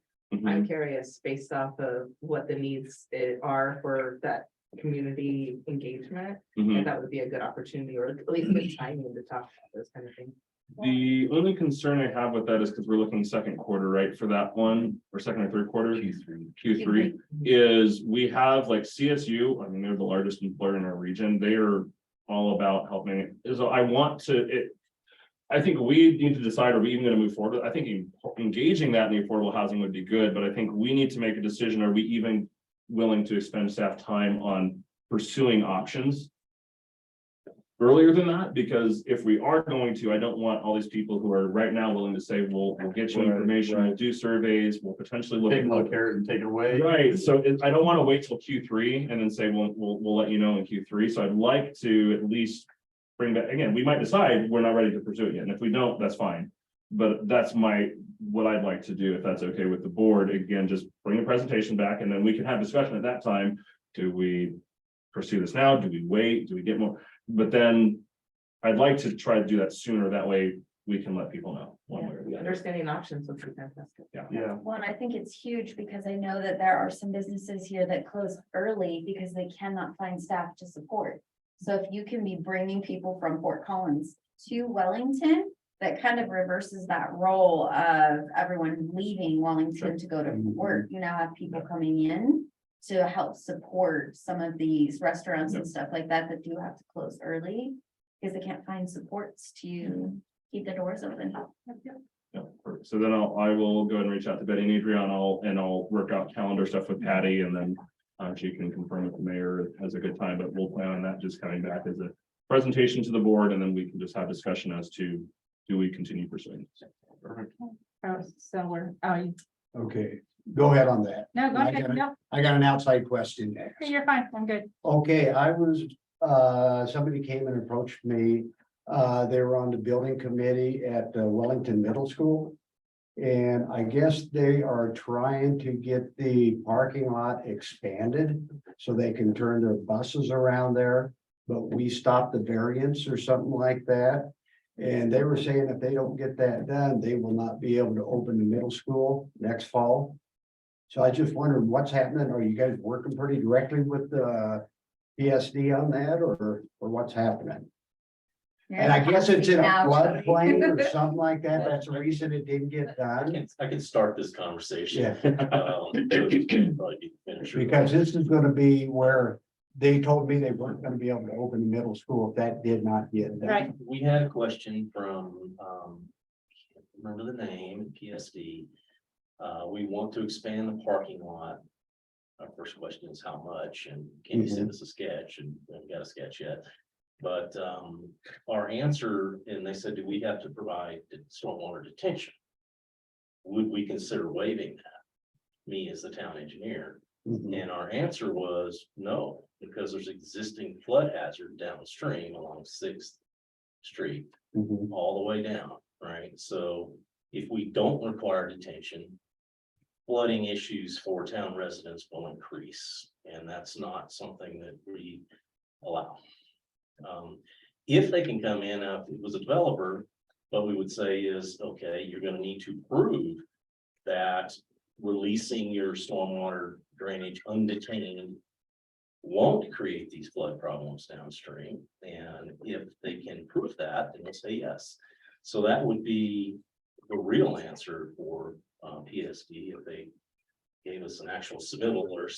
I'm curious, based off of what the needs are for that community engagement, Mhm. if that would be a good opportunity or at least good timing to talk about those kind of things. The only concern I have with that is because we're looking second quarter, right, for that one, or second or third quarter? Q3 is we have like CSU, I mean, they're the largest employer in our region. They are all about helping. So I think we need to decide, are we even going to move forward? I think engaging that in the affordable housing would be good, but I think we need to make a decision. Are we even willing to expend staff time on pursuing options earlier than that? Because if we are going to, I don't want all these people who are right now willing to say, we'll get you information, we'll do surveys, we'll potentially look Take at a carrot and take it away. Right, so I don't want to wait till Q3 and then say, we'll let you know in Q3. So I'd like to at least bring back, again, we might decide we're not ready to pursue it yet. And if we don't, that's fine. But that's what I'd like to do, if that's okay with the board. Again, just bring a presentation back and then we can have discussion at that time. Do we pursue this now? Do we wait? Do we get more? But then I'd like to try to do that sooner. That way we can let people know one way or the other. Understanding options would be fantastic. Yeah. Well, and I think it's huge because I know that there are some businesses here that close early because they cannot find staff to support. So if you can be bringing people from Fort Collins to Wellington, that kind of reverses that role of everyone leaving Wellington to go to work. You now have people coming in to help support some of these restaurants and stuff like that that do have to close early because they can't find supports to keep the doors open. Yeah, perfect. So then I will go ahead and reach out to Betty and Adrian. I'll work out calendar stuff with Patty, and then she can confirm with the mayor has a good time, but we'll plan on that just coming back as a presentation to the board, and then we can just have discussion as to do we continue pursuing this? Perfect. Oh, so we're, oh, Okay, go ahead on that. no, go I ahead, got it. no, I got an outside question next. you're fine, I'm good. Okay, I was, somebody came and approached me. They were on the building committee at Wellington Middle School. And I guess they are trying to get the parking lot expanded so they can turn their buses around there. But we stopped the variance or something like that. And they were saying if they don't get that done, they will not be able to open the middle school next fall. So I just wondered what's happening. Are you guys working pretty directly with the PSD on that or what's happening? And I guess it's in a floodplain or something like that. That's the reason it didn't get done. I can start this conversation. Probably be the finisher. Because this is gonna be where they told me they weren't gonna be able to open the middle school if that did not get done. Right. We had a question from, can't remember the name, PSD. We want to expand the parking lot. Our first question is how much, and can you send us a sketch? And we haven't got a sketch yet. But our answer, and they said, do we have to provide stormwater detention? Would we consider waiving that? Me as the town engineer. Mhm. And our answer was no, because there's existing flood hazard downstream along 6th Street, Mhm. all the way down, right? So if we don't require detention, flooding issues for town residents will increase, and that's not something that we allow. If they can come in, if it was a developer, what we would say is, okay, you're gonna need to prove that releasing your stormwater drainage undetained won't create these flood problems downstream. And if they can prove that, then we'll say yes. So that would be the real answer for PSD. If they gave us an actual submittal or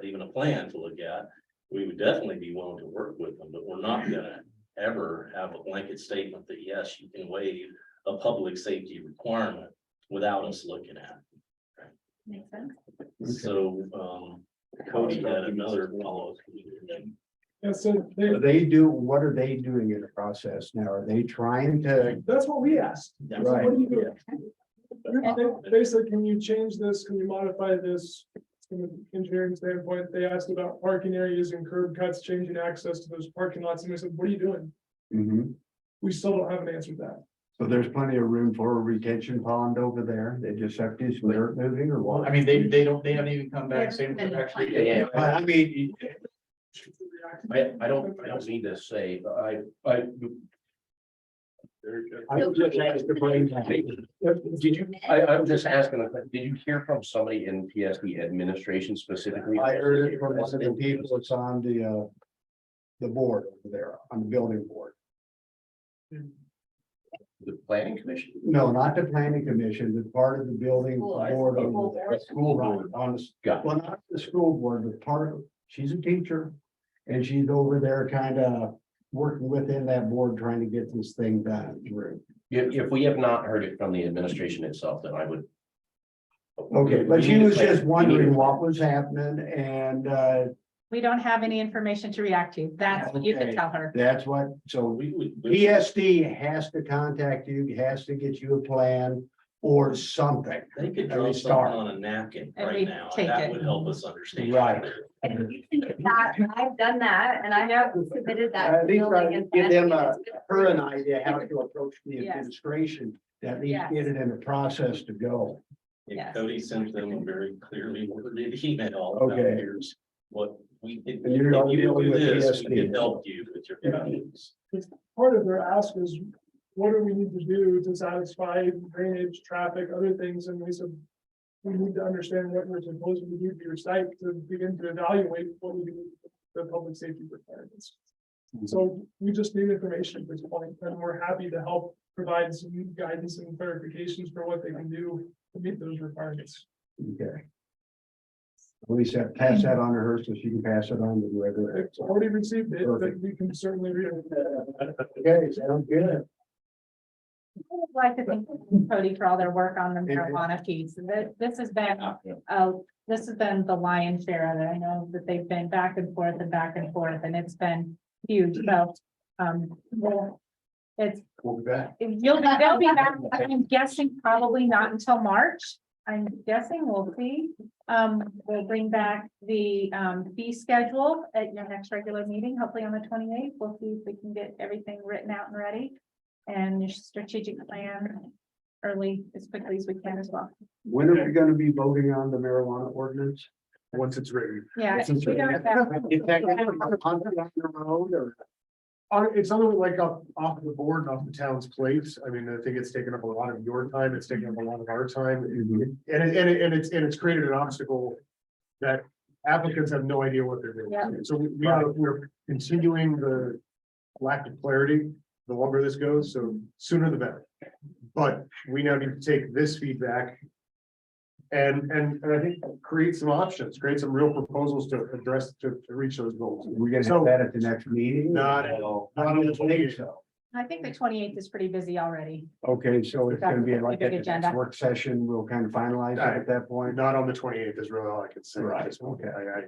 even a plan to look at, we would definitely be willing to work with them, but we're not gonna ever have a blanket statement that, yes, you can waive a public safety requirement without us looking at it. Makes sense. So, Cody had another follow-up. Yeah, so What are they doing in the process now? Are they trying to? that's what we asked. So Right. what do you do? They said, can you change this? Can you modify this? From an engineering standpoint, they asked about parking areas and curb cuts, changing access to those parking lots, and we said, what are you doing? Mhm. We still don't have an answer to that. So there's plenty of room for a retention pond over there. They just have to do some dirt moving or what? I mean, they haven't even come back saying they're actually. Yeah, I mean, I don't need to say, but I. I was just asked to bring that. Did you, I'm just asking, did you hear from somebody in PSD administration specifically? I heard it from one of the people that's on the board over there, on the building board. The planning commission? No, not the planning commission, but part of the building board over there. School Right, board. on the, Got it. well, not the school board, but part of, she's a teacher. And she's over there kind of working within that board, trying to get this thing done through. If we have not heard it from the administration itself, then I would. Okay, but she was just wondering what was happening and We don't have any information to react to. That's what you can Okay. tell her. that's what, so We would. PSD has to contact you, has to get you a plan or something. They could At draw least something start. on a napkin And we right now, take and that it. would help us understand. Right. That, I've done that and I have submitted that. At least building and give them planned. her an idea how to approach the Yes. administration, to at least Yes. get it in a process to go. And Yes. Cody sent them a very clearly worded email. about Okay. Here's what we, if And you're you dealing do with this, we PSD. can help you with your questions. Part of their ask is, what do we need to do to satisfy drainage, traffic, other things, and we said. We need to understand what we're supposed to do to your site to begin to evaluate what we do with the public safety requirements. So we just need information at this point, and we're happy to help provide some guidance and clarifications for what they can do to meet those requirements. Okay. At least pass that on to her so she can pass it on to whoever. It's already received it, but Perfect. we can certainly read it. Okay, sounds good. I would like to thank Cody for all their work on the marijuana piece. This has been, this has been the lion's share of it. I know that they've been back and forth, and it's been huge. So, well, It's, We'll be back. they'll be back, I'm guessing probably not until March. I'm guessing, we'll see. We'll bring back the fee schedule at your next regular meeting, hopefully on the 28th. We'll see if we can get everything written out and ready. And your strategic plan early, as quickly as we can as well. When are we gonna be voting on the marijuana ordinance? Once it's ready. Yeah. Is that on the road or? It's something like off the board, and off the town's plates. I mean, I think it's taken up a lot of your time. It's taken up a lot of our time. And it's created an obstacle that applicants have no idea what they're doing. Yeah. So we're continuing the lack of clarity, the longer this goes, so sooner the better. But we now need to take this feedback and I think create some options, create some real proposals to address, to reach those goals. We're gonna So- have that at the next meeting? Not at all. Not on the 28th. So. I think the 28th is pretty busy already. Okay, so it's gonna be like Big at the agenda. next work session, we'll kind of finalize it at that point. Not on the 28th is really all I can say. Right, Okay,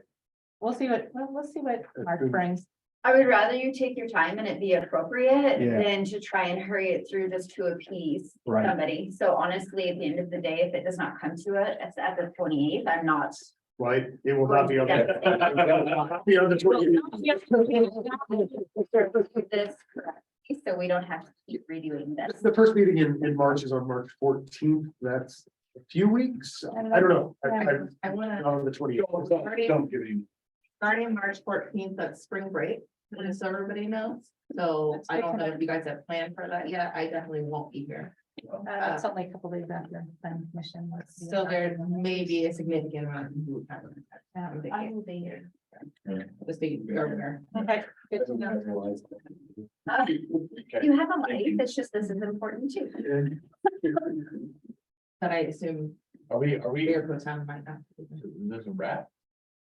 We'll see what March brings. I would rather you take your time and it be appropriate Yeah. than to try and hurry it through just to appease Right. somebody. So honestly, at the end of the day, if it does not come to it, it's at the 28th, I'm not. right, it will not be on the. Be on the 28th. This correctly, so we don't have to keep redoing this. The first meeting in March is on March 14th. That's a few weeks. I don't know. I wanna, On the 28th. Don't give any. starting March 14th, that's spring break, just so everybody knows. So I don't know if you guys have planned for that yet. I definitely won't be here. It's only a couple days after planning commission. So there may be a significant amount of who have. I will be here. The state governor. Okay, good to know. You have a life, it's just this is important too. But I assume Are we, Mayor Pro Tem might not. there's a wrap?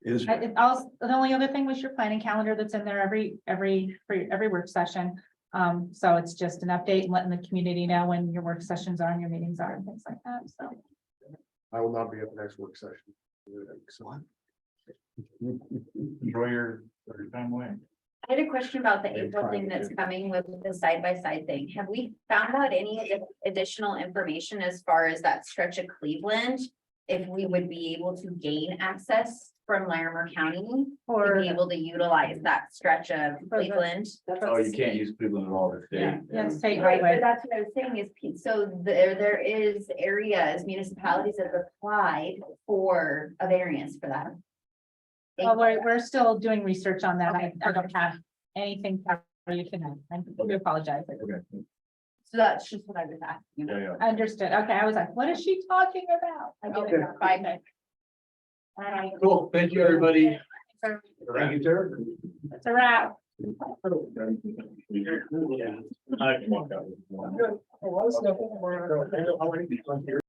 Is, The only other thing was your planning calendar that's in there for every work session. So it's just an update and letting the community know when your work sessions are and your meetings are and things like that, so. I will not be at the next work session. Enjoy your time away. I had a question about the April thing that's coming with the side-by-side thing. Have we found out any additional information as far as that stretch of Cleveland? If we would be able to gain access from Larimer County to Or, be able to utilize that stretch of Cleveland? Oh, you can't use Cleveland at all, the Yeah. state. yeah, state Right, but highway. that's what I was saying is, so there is areas, municipalities that have applied for a variance for that. Well, we're still doing research on that. I don't have anything for you tonight. I apologize. Okay. So that's just what I was asking. Yeah. Understood. Okay, I was like, what is she talking about? I get it. Fine. All right, Cool, thank you, everybody. thank you, sir. it's a wrap. Yeah. I can walk out.